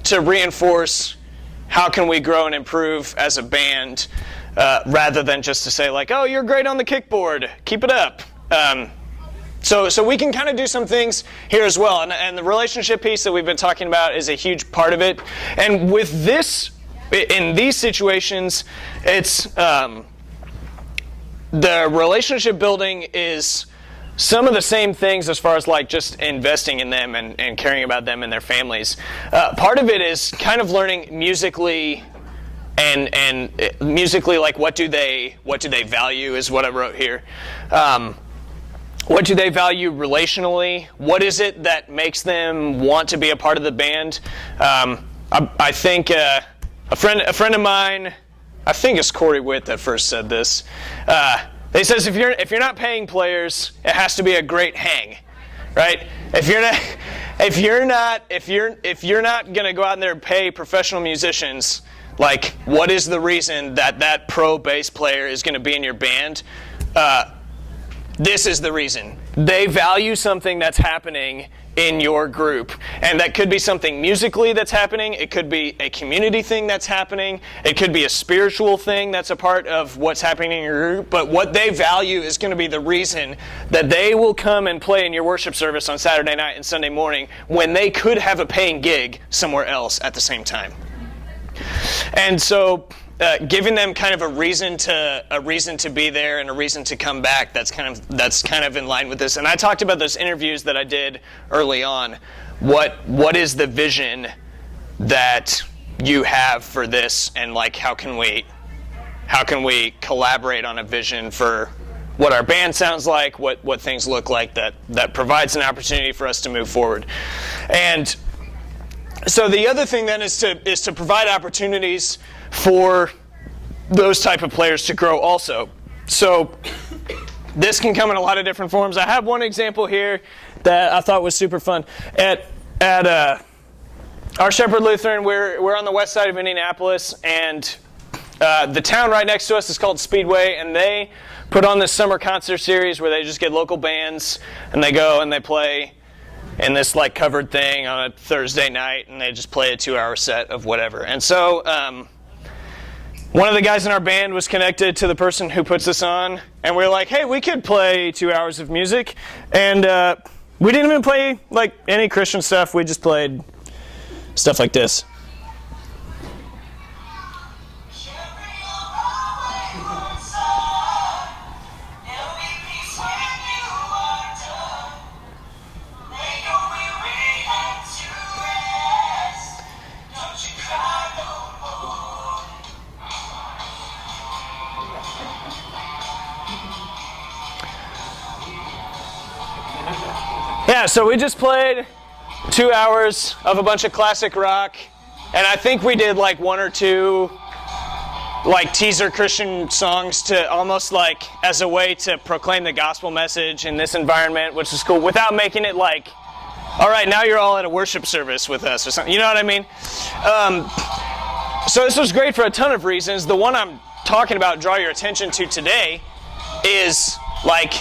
to reinforce how can we grow and improve as a band, rather than just to say like, oh, you're great on the kickboard, keep it up. So we can kind of do some things here as well. And the relationship piece that we've been talking about is a huge part of it. And with this, in these situations, it's the relationship building is some of the same things as far as like just investing in them and caring about them and their families. Part of it is kind of learning musically and musically, like what do they value is what I wrote here. What do they value relationally? What is it that makes them want to be a part of the band? I think a friend of mine, I think it's Corey Witt that first said this. He says if you're not paying players, it has to be a great hang, right? If you're not gonna go out there and pay professional musicians, like what is the reason that pro bass player is gonna be in your band? This is the reason. They value something that's happening in your group. And that could be something musically that's happening. It could be a community thing that's happening. It could be a spiritual thing that's a part of what's happening in your group. But what they value is going to be the reason that they will come and play in your worship service on Saturday night and Sunday morning when they could have a paying gig somewhere else at the same time. And so giving them kind of a reason to be there and a reason to come back, that's kind of in line with this. And I talked about those interviews that I did early on. What is the vision that you have for this, and like how can we collaborate on a vision for what our band sounds like, what things look like that provides an opportunity for us to move forward. And so the other thing then is to provide opportunities for those type of players to grow also. So this can come in a lot of different forms. I have one example here that I thought was super fun. At our Shepherd Lutheran, we're on the west side of Indianapolis, and the town right next to us is called Speedway, and they put on this summer concert series where they just get local bands and they go and they play in this like covered thing on a Thursday night, and they just play a 2-hour set of whatever. And so one of the guys in our band was connected to the person who puts this on, and we were like, hey, we could play 2 hours of music. And we didn't even play like any Christian stuff. We just played stuff like this. Yeah, so we just played 2 hours of a bunch of classic rock, and I think we did like 1 or 2 like teaser Christian songs to almost like as a way to proclaim the gospel message in this environment, which is cool, without making it like, all right, now you're all at a worship service with us or something. You know what I mean? So this was great for a ton of reasons. The one I'm talking about, draw your attention to today, is like,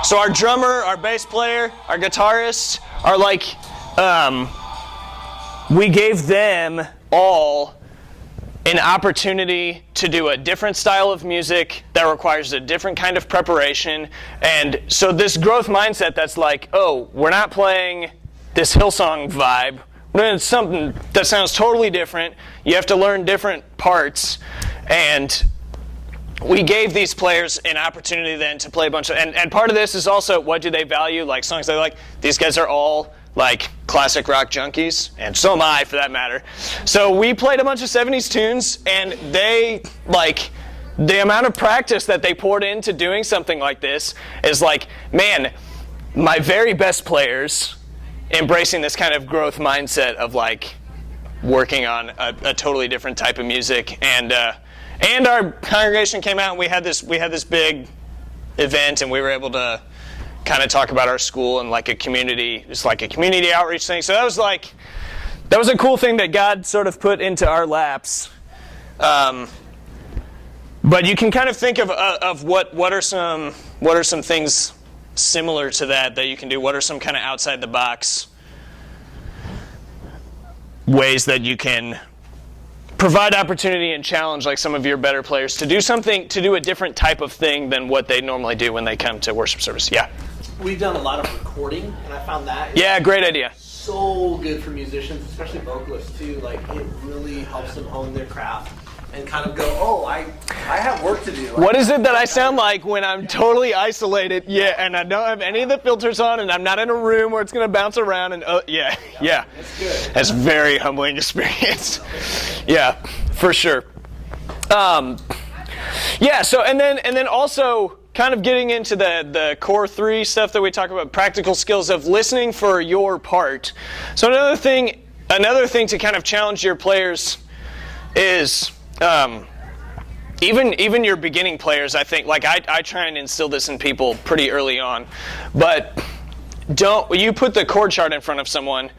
so our drummer, our bass player, our guitarist are like, we gave them all an opportunity to do a different style of music that requires a different kind of preparation. And so this growth mindset that's like, oh, we're not playing this Hillsong vibe. We're doing something that sounds totally different. You have to learn different parts. And we gave these players an opportunity then to play a bunch of, and part of this is also what do they value, like songs they like. These guys are all like classic rock junkies, and so am I for that matter. So we played a bunch of 70s tunes, and they, like, the amount of practice that they poured into doing something like this is like, man, my very best players embracing this kind of growth mindset of like working on a totally different type of music. And our congregation came out and we had this big event, and we were able to kind of talk about our school and like a community, just like a community outreach thing. So that was a cool thing that God sort of put into our laps. But you can kind of think of what are some things similar to that you can do. What are some kind of outside the box ways that you can provide opportunity and challenge like some of your better players to do something, to do a different type of thing than what they normally do when they come to worship service? Yeah. We've done a lot of recording, and I found that great idea. So good for musicians, especially vocalists too. Like, it really helps them hone their craft. and kind of go, oh, I have work to do. What is it that I sound like when I'm totally isolated? Yeah, and I don't have any of the filters on, and I'm not in a room where it's going to bounce around. And yeah. That's good. That's a very humbling experience. Yeah, for sure. Yeah. So and then also kind of getting into the core 3 stuff that we talk about, practical skills of listening for your part. So another thing to kind of challenge your players is even your beginning players. I think like I try and instill this in people pretty early on, but you put the chord chart in front of someone.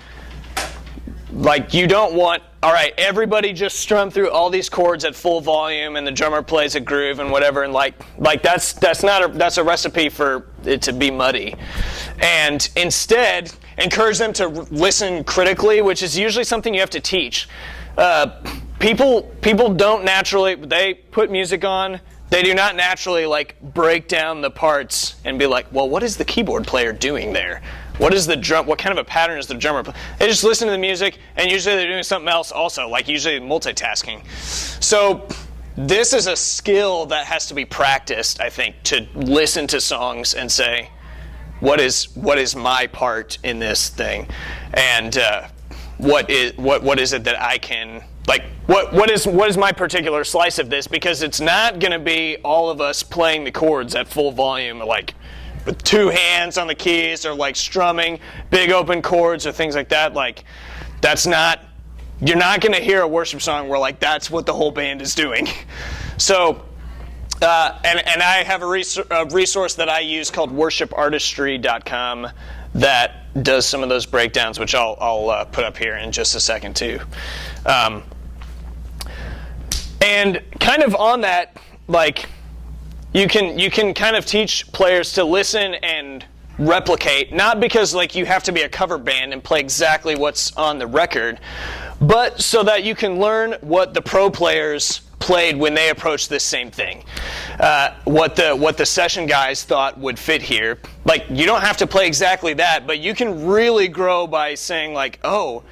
Like you don't want, all right, everybody just strum through all these chords at full volume and the drummer plays a groove and whatever, and like that's a recipe for it to be muddy. And instead, encourage them to listen critically, which is usually something you have to teach. People don't naturally, they put music on, they do not naturally like break down the parts and be like, well, what is the keyboard player doing there? What kind of a pattern is the drummer playing? They just listen to the music, and usually they're doing something else also, like usually multitasking. So this is a skill that has to be practiced, I think, to listen to songs and say, what is my part in this thing? And what is it that I can, like, what is my particular slice of this? Because it's not going to be all of us playing the chords at full volume, like with 2 hands on the keys, or like strumming big open chords or things like that. Like, you're not going to hear a worship song where like that's what the whole band is doing. So, and I have a resource that I use called worshipartistry.com that does some of those breakdowns, which I'll put up here in just a second too. And kind of on that, like, you can kind of teach players to listen and replicate, not because like you have to be a cover band and play exactly what's on the record, but so that you can learn what the pro players played when they approached this same thing. What the session guys thought would fit here. Like, you don't have to play exactly that, but you can really grow by saying like, oh,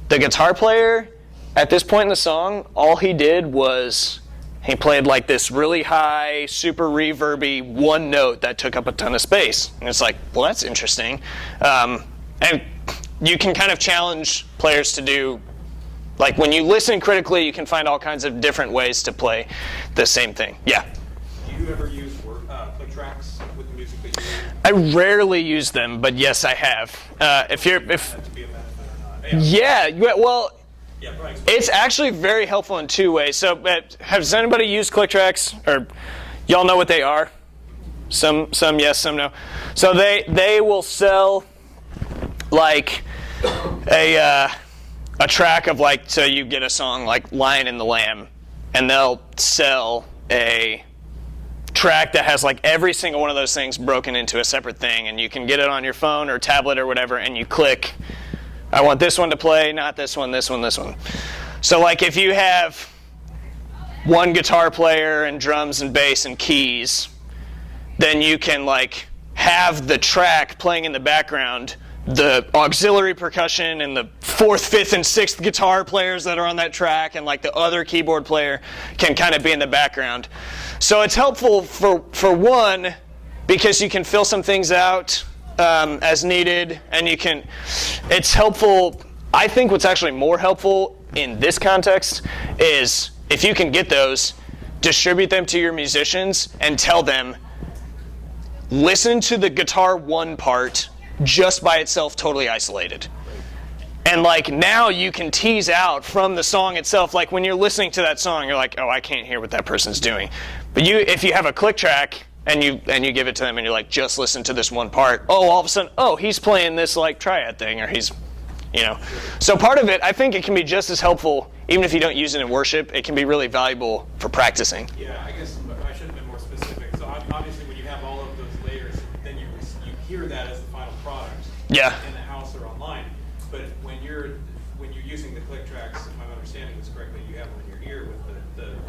the guitar player at this point in the song, all he did was he played like this really high, super reverby one note that took up a ton of space. And it's like, well, that's interesting. And you can kind of challenge players to do, like when you listen critically, you can find all kinds of different ways to play the same thing. Yeah? Do you ever use click tracks with the music that you use? I rarely use them, but yes, I have. If to be a benefit or not? Yeah, well, Yeah, probably explain. it's actually very helpful in 2 ways. So, has anybody used click tracks, or y'all know what they are? Some yes, some no. So they will sell like a track of like, so you get a song like Lion and the Lamb, and they'll sell a track that has like every single one of those things broken into a separate thing, and you can get it on your phone or tablet or whatever, and you click, I want this one to play, not this one, this one, this one. So like if you have one guitar player and drums and bass and keys, then you can like have the track playing in the background, the auxiliary percussion and the 4th, 5th, and 6th guitar players that are on that track, and like the other keyboard player can kind of be in the background. So it's helpful for one, because you can fill some things out as needed, and it's helpful. I think what's actually more helpful in this context is if you can get those, distribute them to your musicians and tell them, listen to the guitar one part just by itself, totally isolated. And like now you can tease out from the song itself, like when you're listening to that song, you're like, oh, I can't hear what that person's doing. But if you have a click track and you give it to them and you're like, just listen to this one part, oh, all of a sudden, oh, he's playing this like triad thing, or he's, So part of it, I think it can be just as helpful, even if you don't use it in worship, it can be really valuable for practicing. Yeah, I guess I should have been more specific. So obviously when you have all of those layers, then you hear that as the final product. Yeah. In the house or online. But when you're using the click tracks, if I'm understanding this correctly, you have them in your ear with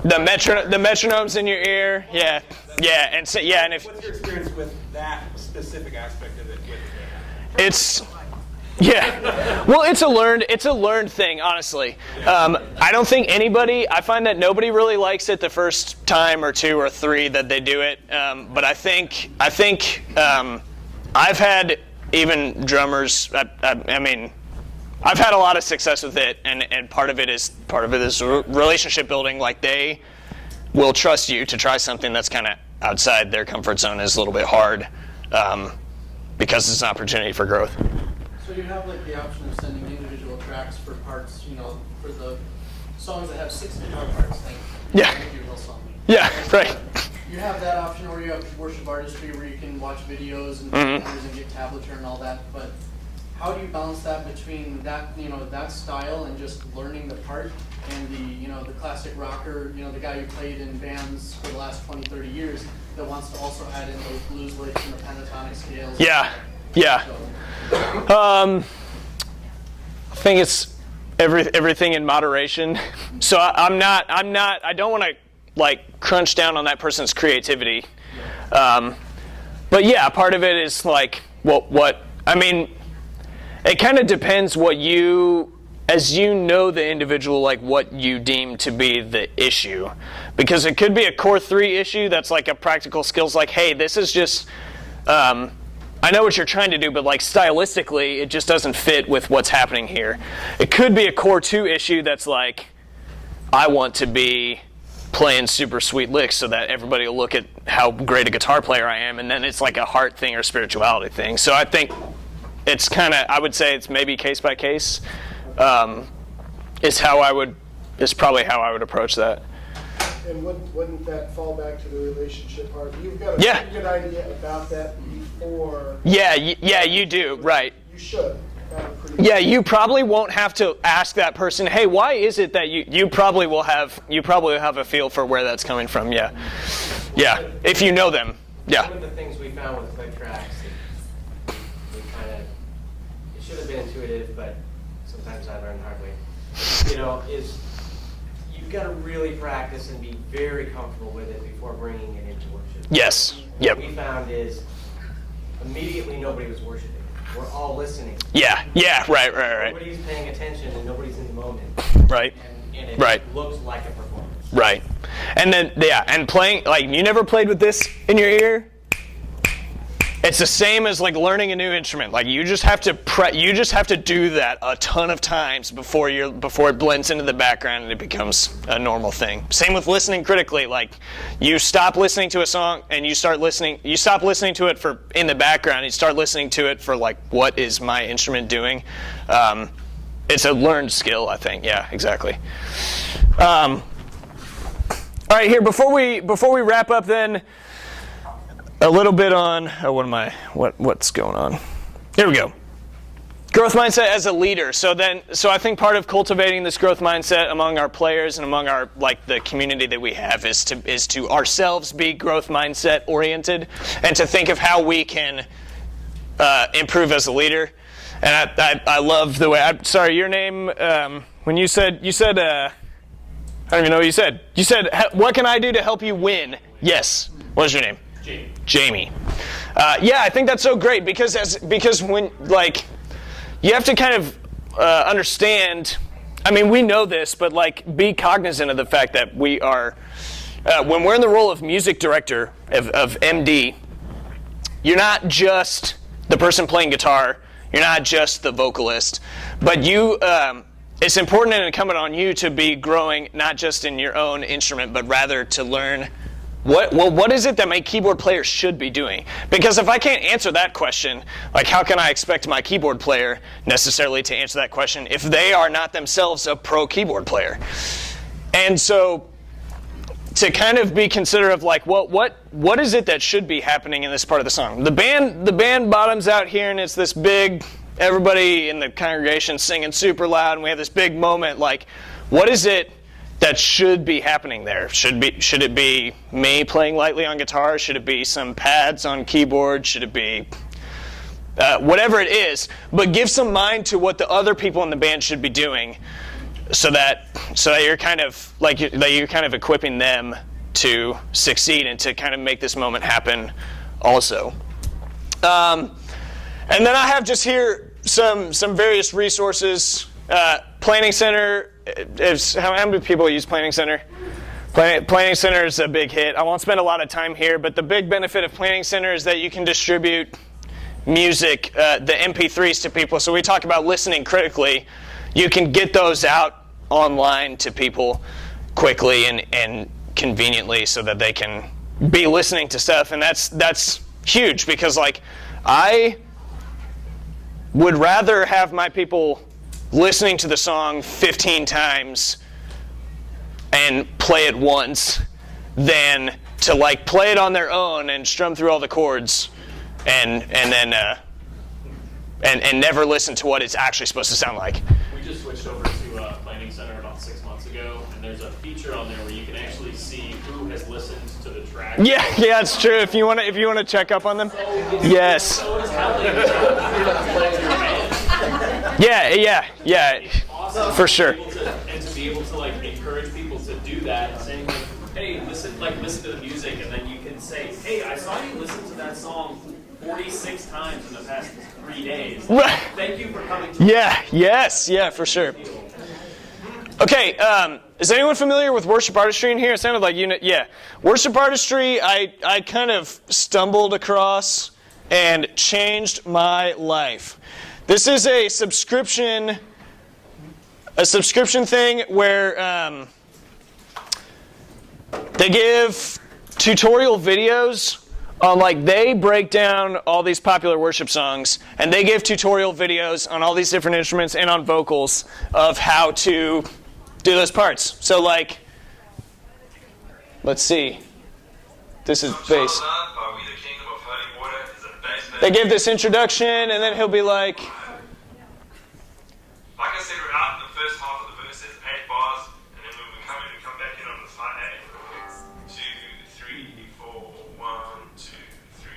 the metronomes in your ear. Yeah. Yeah, and so, yeah, and if what's your experience with that specific aspect of it? Yeah. Well, it's a learned thing, honestly. I don't think I find that nobody really likes it the first time or two or three that they do it. But I think I've had even drummers, I mean, I've had a lot of success with it, and part of it is relationship building. Like, they will trust you to try something that's kind of outside their comfort zone, is a little bit hard, because it's an opportunity for growth. So you have like the option of sending individual tracks for parts, for the songs that have 6 guitar parts, like Yeah. your Hillsong. Yeah, right. You have that option, or you have worship artistry where you can watch videos and Mhm. pictures and get tablature and all that. But how do you balance that between that, that style and just learning the part, and the classic rocker, the guy who played in bands for the last 20, 30 years that wants to also add in those blues licks and the pentatonic scales? Yeah. So, I think it's everything in moderation. So I don't want to like crunch down on that person's creativity. But yeah, part of it is like I mean, it kind of depends as you know the individual, like what you deem to be the issue. Because it could be a core 3 issue that's like a practical skills, like, hey, this is just, I know what you're trying to do, but like stylistically, it just doesn't fit with what's happening here. It could be a core 2 issue that's like, I want to be playing super sweet licks so that everybody will look at how great a guitar player I am, and then it's like a heart thing or spirituality thing. So I think it's I would say it's maybe case by case, is probably how I would approach that. And wouldn't that fall back to the relationship part? You've got a Yeah. pretty good idea about that before. Yeah, you do, right. You should have a pretty Yeah, you probably won't have to ask that person, hey, why is it that you probably will have a feel for where that's coming from, yeah. Yeah, if you know them, yeah. One of the things we found with click tracks, it should have been intuitive, but sometimes I learned the hard way, is you've got to really practice and be very comfortable with it before bringing it into worship. Yes, yep. What we found is immediately nobody was worshiping. We're all listening. Yeah, right. Nobody's paying attention and nobody's in the moment. Right. And it Right. looks like a performance. Right. And then, and playing, like, you never played with this in your ear? It's the same as like learning a new instrument. Like, you just have to do that a ton of times before it blends into the background and it becomes a normal thing. Same with listening critically. Like, you stop listening to a song and you stop listening to it for in the background. You start listening to it for like, what is my instrument doing? It's a learned skill, I think. Yeah, exactly. All right, here before we wrap up, then. A little bit on what's going on? Here we go. Growth mindset as a leader. So I think part of cultivating this growth mindset among our players and among our the community that we have is to ourselves be growth mindset oriented and to think of how we can improve as a leader. And I love the way. Sorry, your name. When you said I don't even know what you said. You said, "What can I do to help you win?" Yes. What is your name? Jamie. I think that's so great because when you have to kind of understand. I mean, we know this, but be cognizant of the fact that we are when we're in the role of music director of MD. You're not just the person playing guitar. You're not just the vocalist, but you. It's important and incumbent on you to be growing not just in your own instrument, but rather to learn. What is it that my keyboard player should be doing? Because if I can't answer that question, how can I expect my keyboard player necessarily to answer that question if they are not themselves a pro keyboard player? And so to kind of be considerate of what is it that should be happening in this part of the song? The band bottoms out here and it's this big, everybody in the congregation singing super loud and we have this big moment. What is it that should be happening there? Should it be me playing lightly on guitar? Should it be some pads on keyboard? Should it be whatever it is? But give some mind to what the other people in the band should be doing, so that you're kind of you're kind of equipping them to succeed and to kind of make this moment happen, also. And then I have just here some various resources. Planning Center, how many people use Planning Center? Planning Center is a big hit. I won't spend a lot of time here, but the big benefit of Planning Center is that you can distribute music, the MP3s to people. So we talk about listening critically. You can get those out online to people quickly and conveniently so that they can be listening to stuff. And that's huge because, like, I would rather have my people listening to the song 15 times and play it once than to, like, play it on their own and strum through all the chords and then never listen to what it's actually supposed to sound like. We just switched over to Planning Center about 6 months ago, and there's a feature on there where you can actually see who has listened to the track. Yeah, it's true. If you want to check up on them, yes. So is how they Yeah, awesome for sure. To be able to like encourage people to do that, saying like, hey, listen to the music, and then you can say, hey, I saw you listen to that song 46 times in the past 3 days. Right. Thank you for coming to Yeah, for sure. Okay, is anyone familiar with worship artistry in here? It sounded like worship artistry I kind of stumbled across and changed my life. This is a subscription thing where they give tutorial videos on, like, they break down all these popular worship songs, and they give tutorial videos on all these different instruments and on vocals of how to do those parts. So, like, let's see. This is bass. They give this introduction, and then he'll be like, like I said, we're out in the first half of the verse, there's 8 bars, and then when we come back in on the side 8. 2, 3, 4, 1, 2, 3,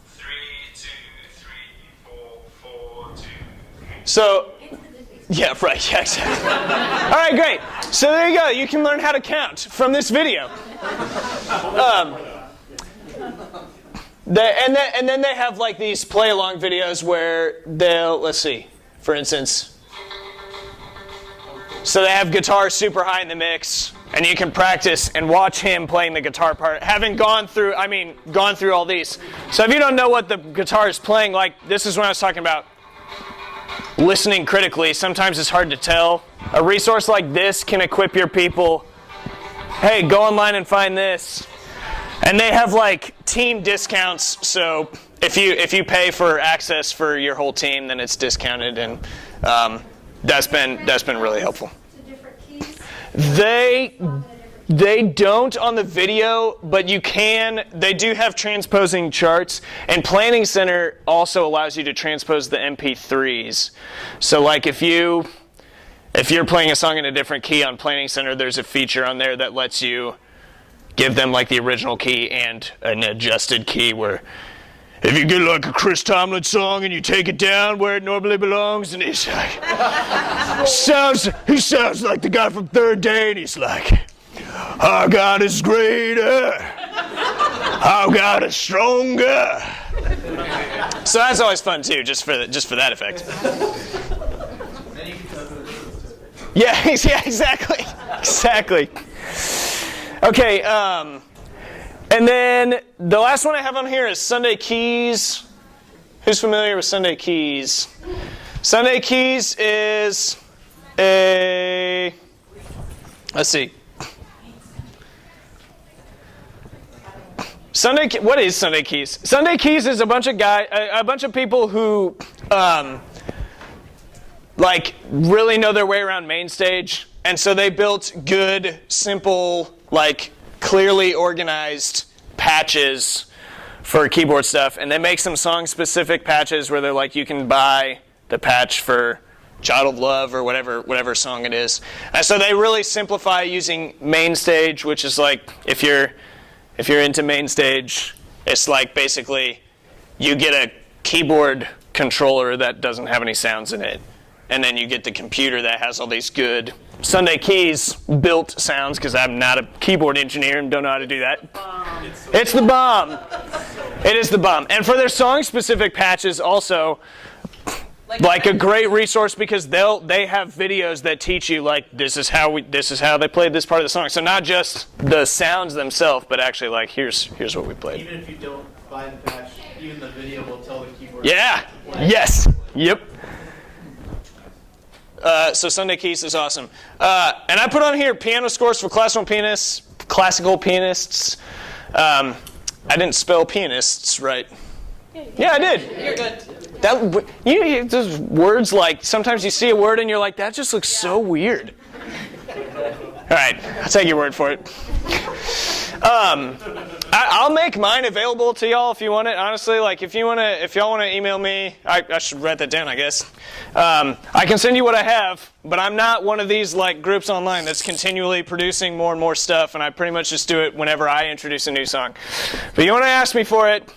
3, 2, 3, 4, 4, 2, 3. So, yeah, right, yeah, exactly. All right, great. So there you go. You can learn how to count from this video. And then they have, like, these play-along videos where they'll, let's see, for instance. So they have guitar super high in the mix, and you can practice and watch him playing the guitar part, having gone through all these. So if you don't know what the guitar is playing, like, this is when I was talking about listening critically. Sometimes it's hard to tell. A resource like this can equip your people. Hey, go online and find this. And they have, like, team discounts, so if you pay for access for your whole team, then it's discounted, and that's been really helpful. They don't on the video, but you can. They do have transposing charts, and Planning Center also allows you to transpose the MP3s. So, like, if you're playing a song in a different key on Planning Center, there's a feature on there that lets you give them, like, the original key and an adjusted key, where if you get, like, a Chris Tomlin song and you take it down where it normally belongs, and he's like, he sounds like the guy from Third Day, and he's like, our God is greater, our God is stronger. So that's always fun too, just for that effect. Yeah, exactly. Okay, and then the last one I have on here is Sunday Keys. Who's familiar with Sunday Keys? Sunday Keys is let's see. What is Sunday Keys? Sunday Keys is a bunch of people who like really know their way around main stage, and so they built good, simple, like clearly organized patches for keyboard stuff, and they make some song-specific patches where they're like, you can buy the patch for Child of Love or whatever song it is. And so they really simplify using main stage, which is like, if you're into main stage, it's like basically you get a keyboard controller that doesn't have any sounds in it, and then you get the computer that has all these good Sunday Keys built sounds, because I'm not a keyboard engineer and don't know how to do that. It's the bomb. It is the bomb. And for their song-specific patches also, Like a great resource, because they have videos that teach you, like, this is how they played this part of the song. So not just the sounds themselves, but actually like here's what we played. Even if you don't buy the patch, even the video will tell the keyboard. Yeah. Yes. Yep. So Sunday Keys is awesome. And I put on here piano scores for classical pianists. I didn't spell pianists right. Yeah, I did. You're good. Those words, like, sometimes you see a word and you're like, that just looks so weird. All right, I'll take your word for it. I'll make mine available to y'all if you want it. Honestly, like, if y'all want to email me, I should write that down, I guess. I can send you what I have, but I'm not one of these like groups online that's continually producing more and more stuff, and I pretty much just do it whenever I introduce a new song. But you want to ask me for it,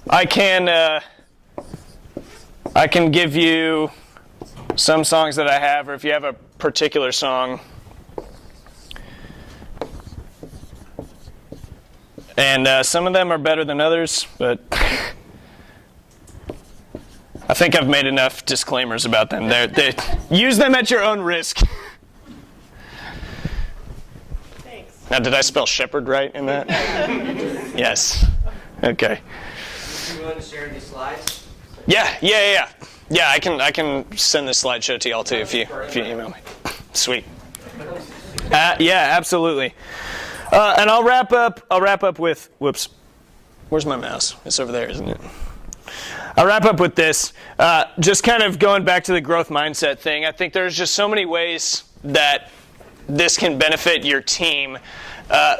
I can give you some songs that I have, or if you have a particular song. And some of them are better than others, but I think I've made enough disclaimers about them. They use them at your own risk. Thanks. Now, did I spell shepherd right in that? Yes. Okay. You want to share these slides? Yeah. I can send this slideshow to y'all too if you email me. Sweet. Yeah, absolutely. And I'll wrap up with, whoops, where's my mouse? It's over there, isn't it? I'll wrap up with this. Just kind of going back to the growth mindset thing. I think there's just so many ways that this can benefit your team.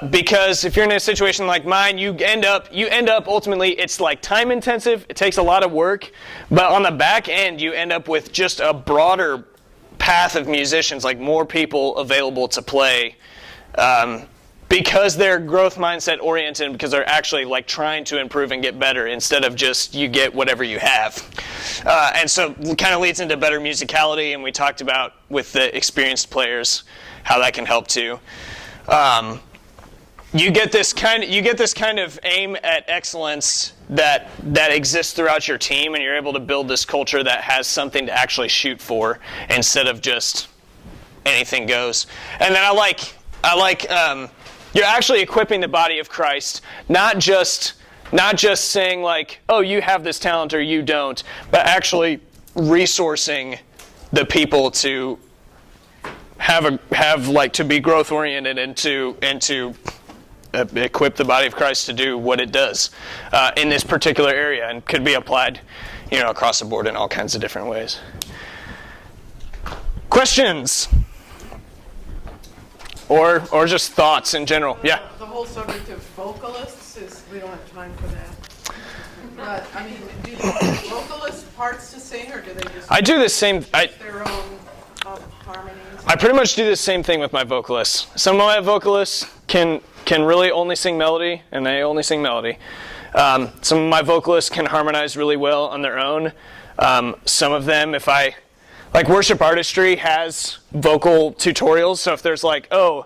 Because if you're in a situation like mine, you end up ultimately, it's like time intensive, it takes a lot of work, but on the back end you end up with just a broader path of musicians, like more people available to play, because they're growth mindset oriented, because they're actually like trying to improve and get better instead of just you get whatever you have. And so it kind of leads into better musicality, and we talked about with the experienced players how that can help too. You get this kind of aim at excellence that exists throughout your team, and you're able to build this culture that has something to actually shoot for instead of just anything goes. And then I like you're actually equipping the body of Christ, not just saying like, oh, you have this talent or you don't, but actually resourcing the people to have like to be growth oriented and to equip the body of Christ to do what it does in this particular area, and could be applied, across the board in all kinds of different ways. Questions? Or just thoughts in general? Yeah. The whole subject of vocalists we don't have time for that. But I mean, do the vocalists parts to sing, or do they just? I do the same. Their own harmonies. I pretty much do the same thing with my vocalists. Some of my vocalists can really only sing melody, and they only sing melody. Some of my vocalists can harmonize really well on their own. Some of them, like Worship Artistry has vocal tutorials, so if there's like, oh,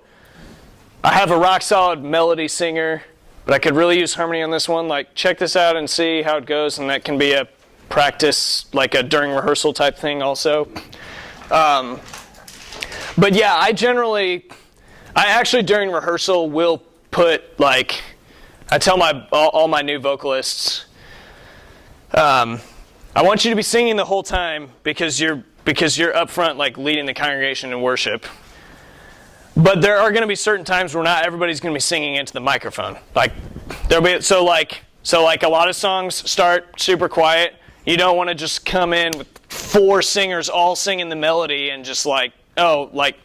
I have a rock solid melody singer, but I could really use harmony on this one, like check this out and see how it goes, and that can be a practice, like a during rehearsal type thing also. But yeah, I actually during rehearsal will put like, I tell all my new vocalists, I want you to be singing the whole time because you're up front like leading the congregation in worship. But there are going to be certain times where not everybody's going to be singing into the microphone. Like there'll be so like a lot of songs start super quiet. You don't want to just come in with 4 singers all singing the melody and just like, oh, like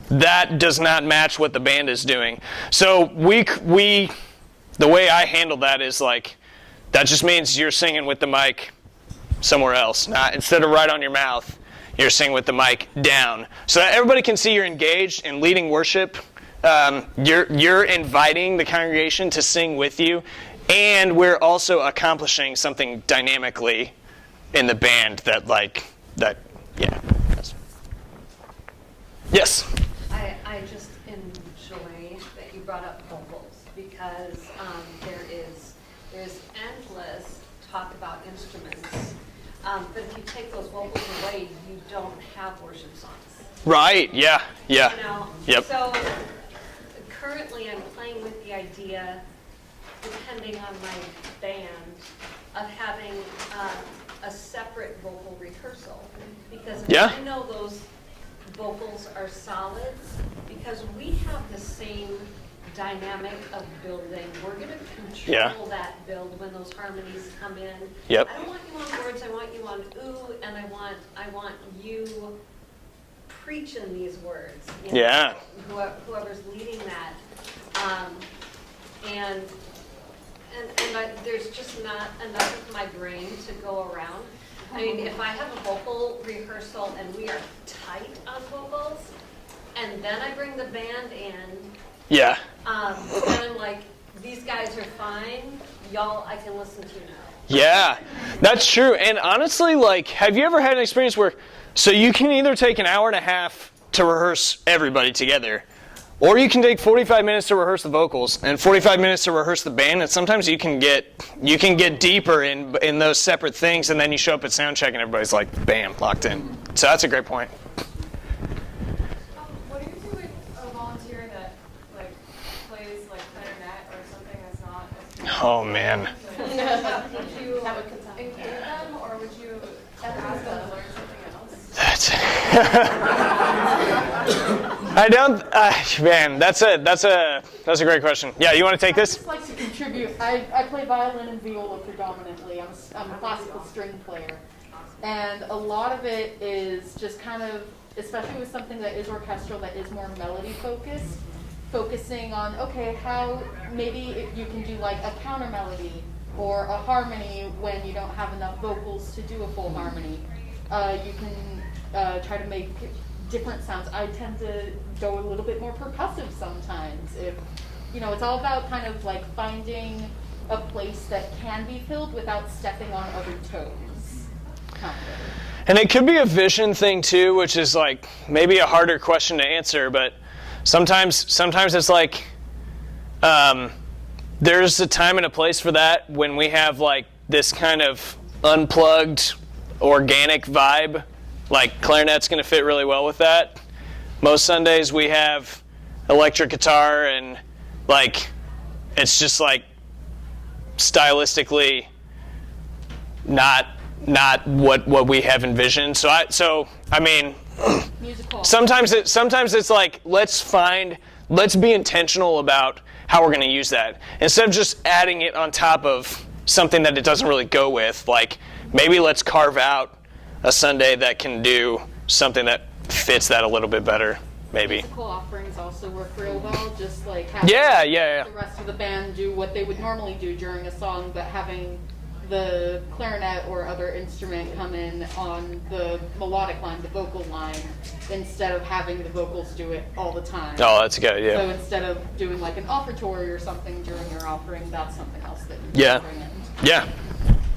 that does not match what the band is doing. So the way I handle that is like, that just means you're singing with the mic somewhere else, not instead of right on your mouth. You're singing with the mic down, so that everybody can see you're engaged in leading worship. You're inviting the congregation to sing with you, and we're also accomplishing something dynamically in the band that. Yeah. Yes. I just enjoy that you brought up vocals, because there's endless talk about instruments. But if you take those vocals away, you don't have worship songs. Right, yeah. You know? Yep. So currently I'm playing with the idea, depending on my band, of having a separate vocal rehearsal. Because Yeah. I know those vocals are solid, because we have the same dynamic of building. We're going to control that build when those harmonies come in. Yep. I don't want you on words, I want you on ooh, and I want you preaching these words. You know, Yeah. Whoever's leading that. And there's just not enough of my brain to go around. I mean, if I have a vocal rehearsal and we are tight on vocals, and then I bring the band in, Yeah. then I'm like, these guys are fine, y'all, I can listen to now. Yeah, that's true. And honestly, like, have you ever had an experience where, so you can either take an hour and a half to rehearse everybody together, or you can take 45 minutes to rehearse the vocals and 45 minutes to rehearse the band, and sometimes you can get deeper in those separate things, and then you show up at sound check and everybody's like, bam, locked in. So that's a great point. What do you do with a volunteer that plays clarinet or something that's not? Oh man. Would you include them, or would you ask them to learn something else? I don't. Man, that's a great question. Yeah, you want to take this? I just like to contribute. I play violin and viola predominantly. I'm a classical string player, and a lot of it is just kind of, especially with something that is orchestral, that is more melody focused, focusing on how maybe you can do like a counter melody or a harmony when you don't have enough vocals to do a full harmony. You can try to make different sounds. I tend to go a little bit more percussive sometimes. If it's all about kind of like finding a place that can be filled without stepping on other toes. Kind of. And it could be a vision thing too, which is like maybe a harder question to answer, but sometimes it's like there's a time and a place for that when we have like this kind of unplugged, organic vibe. Like clarinet's going to fit really well with that. Most Sundays we have electric guitar, and like it's just like stylistically not what we have envisioned. So I mean, sometimes it's like let's be intentional about how we're going to use that instead of just adding it on top of something that it doesn't really go with. Like maybe let's carve out a Sunday that can do something that fits that a little bit better, maybe. Musical offerings also work real well, just like having the rest of the band do what they would normally do during a song, but having the clarinet or other instrument come in on the melodic line, the vocal line, instead of having the vocals do it all the time. Oh, that's good, yeah. So instead of doing like an offertory or something during your offering, that's something else that you can bring in. Yeah.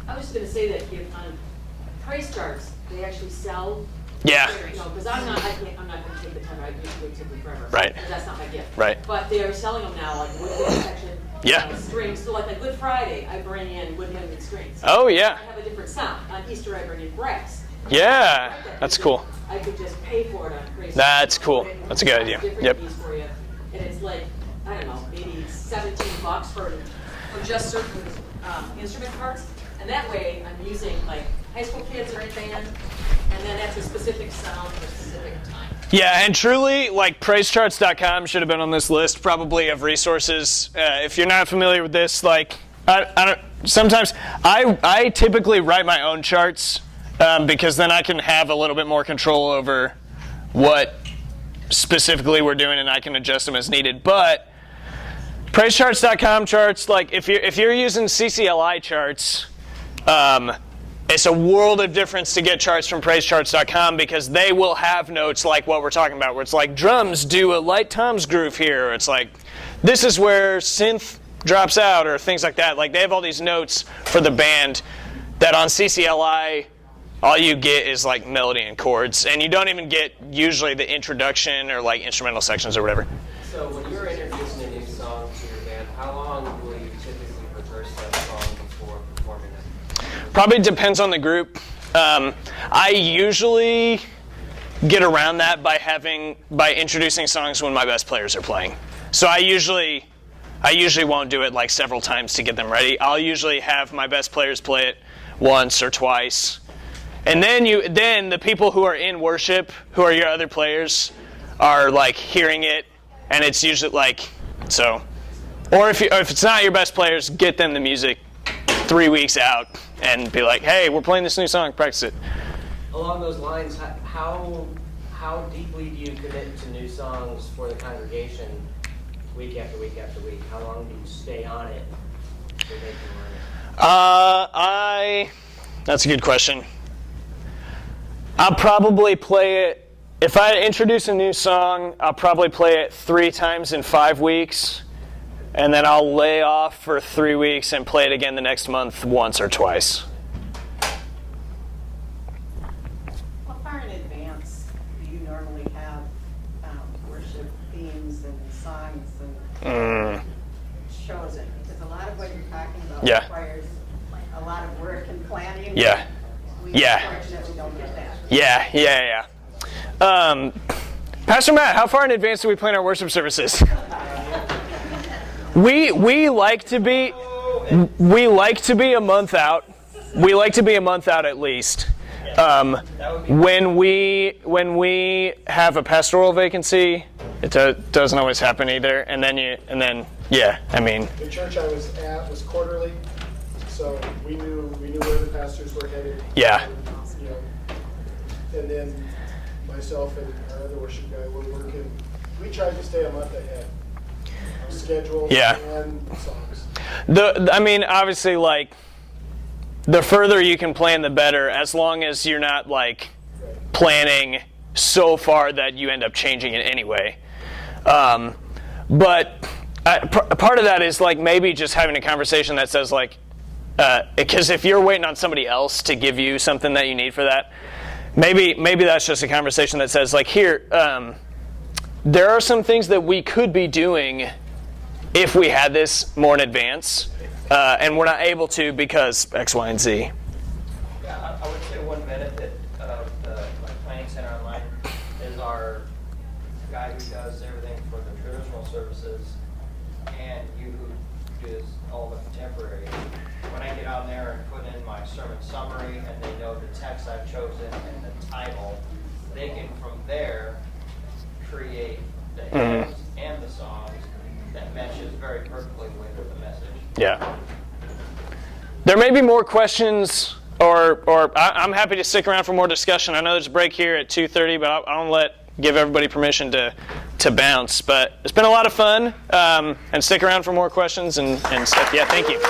I was just going to say that on price charts, they actually sell. Yeah. Because I'm not going to take the time. I used to wait simply forever. Right. Because that's not my gift. Right. But they are selling them now, like woodwind section. Yeah. Strings. So like Good Friday, I bring in woodwind and strings. Oh, yeah. I have a different sound. On Easter, I bring in brass. Yeah, that's cool. I could just pay for it on Grace. That's cool. That's a good idea. Yep. For you. And it's like, I don't know, maybe $17 for just certain instrument parts. And that way, I'm using like high school kids are in band, and then that's a specific sound for a specific time. Yeah, and truly, like praisecharts.com should have been on this list probably of resources. If you're not familiar with this, like sometimes I typically write my own charts because then I can have a little bit more control over what specifically we're doing, and I can adjust them as needed. But praisecharts.com charts, like if you're using CCLI charts, it's a world of difference to get charts from praisecharts.com because they will have notes like what we're talking about, where it's like drums do a light toms groove here, or it's like this is where synth drops out, or things like that. Like they have all these notes for the band that on CCLI all you get is like melody and chords, and you don't even get usually the introduction or like instrumental sections or whatever. So when you're introducing a new song to your band, how long will you typically rehearse that song before performing it? Probably depends on the group. I usually get around that by introducing songs when my best players are playing. So I usually won't do it like several times to get them ready. I'll usually have my best players play it once or twice. And then the people who are in worship, who are your other players, are like hearing it, and it's usually like so. Or if it's not your best players, get them the music 3 weeks out and be like, hey, we're playing this new song, practice it. Along those lines, how deeply do you commit to new songs for the congregation week after week after week? How long do you stay on it so they can learn it? That's a good question. I'll probably play it, if I introduce a new song, I'll probably play it 3 times in 5 weeks, and then I'll lay off for 3 weeks and play it again the next month once or twice. How far in advance do you normally have worship themes and songs and chosen? Because a lot of what you're talking about requires a lot of work and planning. Yeah. We unfortunately don't get that. Yeah. Pastor Matt, how far in advance do we plan our worship services? We like to be a month out. We like to be a month out at least. When we have a pastoral vacancy, it doesn't always happen either. And then I mean. The church I was at was quarterly, so we knew where the pastors were headed. Yeah. And then myself and our other worship guy were working. We tried to stay a month ahead. Schedules and songs. Obviously, like, the further you can plan, the better, as long as you're not, like, planning so far that you end up changing it anyway. But part of that is, like, maybe just having a conversation that says, like, because if you're waiting on somebody else to give you something that you need for that, maybe that's just a conversation that says, like, here, there are some things that we could be doing if we had this more in advance, and we're not able to because X, Y, and Z. Yeah, I would say one benefit of the Planning Center Online is our guy who does everything for the traditional services and you who does all the contemporary. When I get on there and put in my sermon summary and they know the text I've chosen and the title, they can from there create the hymns and the songs that matches very perfectly with the message. Yeah. There may be more questions, or I'm happy to stick around for more discussion. I know there's a break here at 2:30, but I'll give everybody permission to bounce. But it's been a lot of fun, and stick around for more questions and stuff. Yeah, thank you.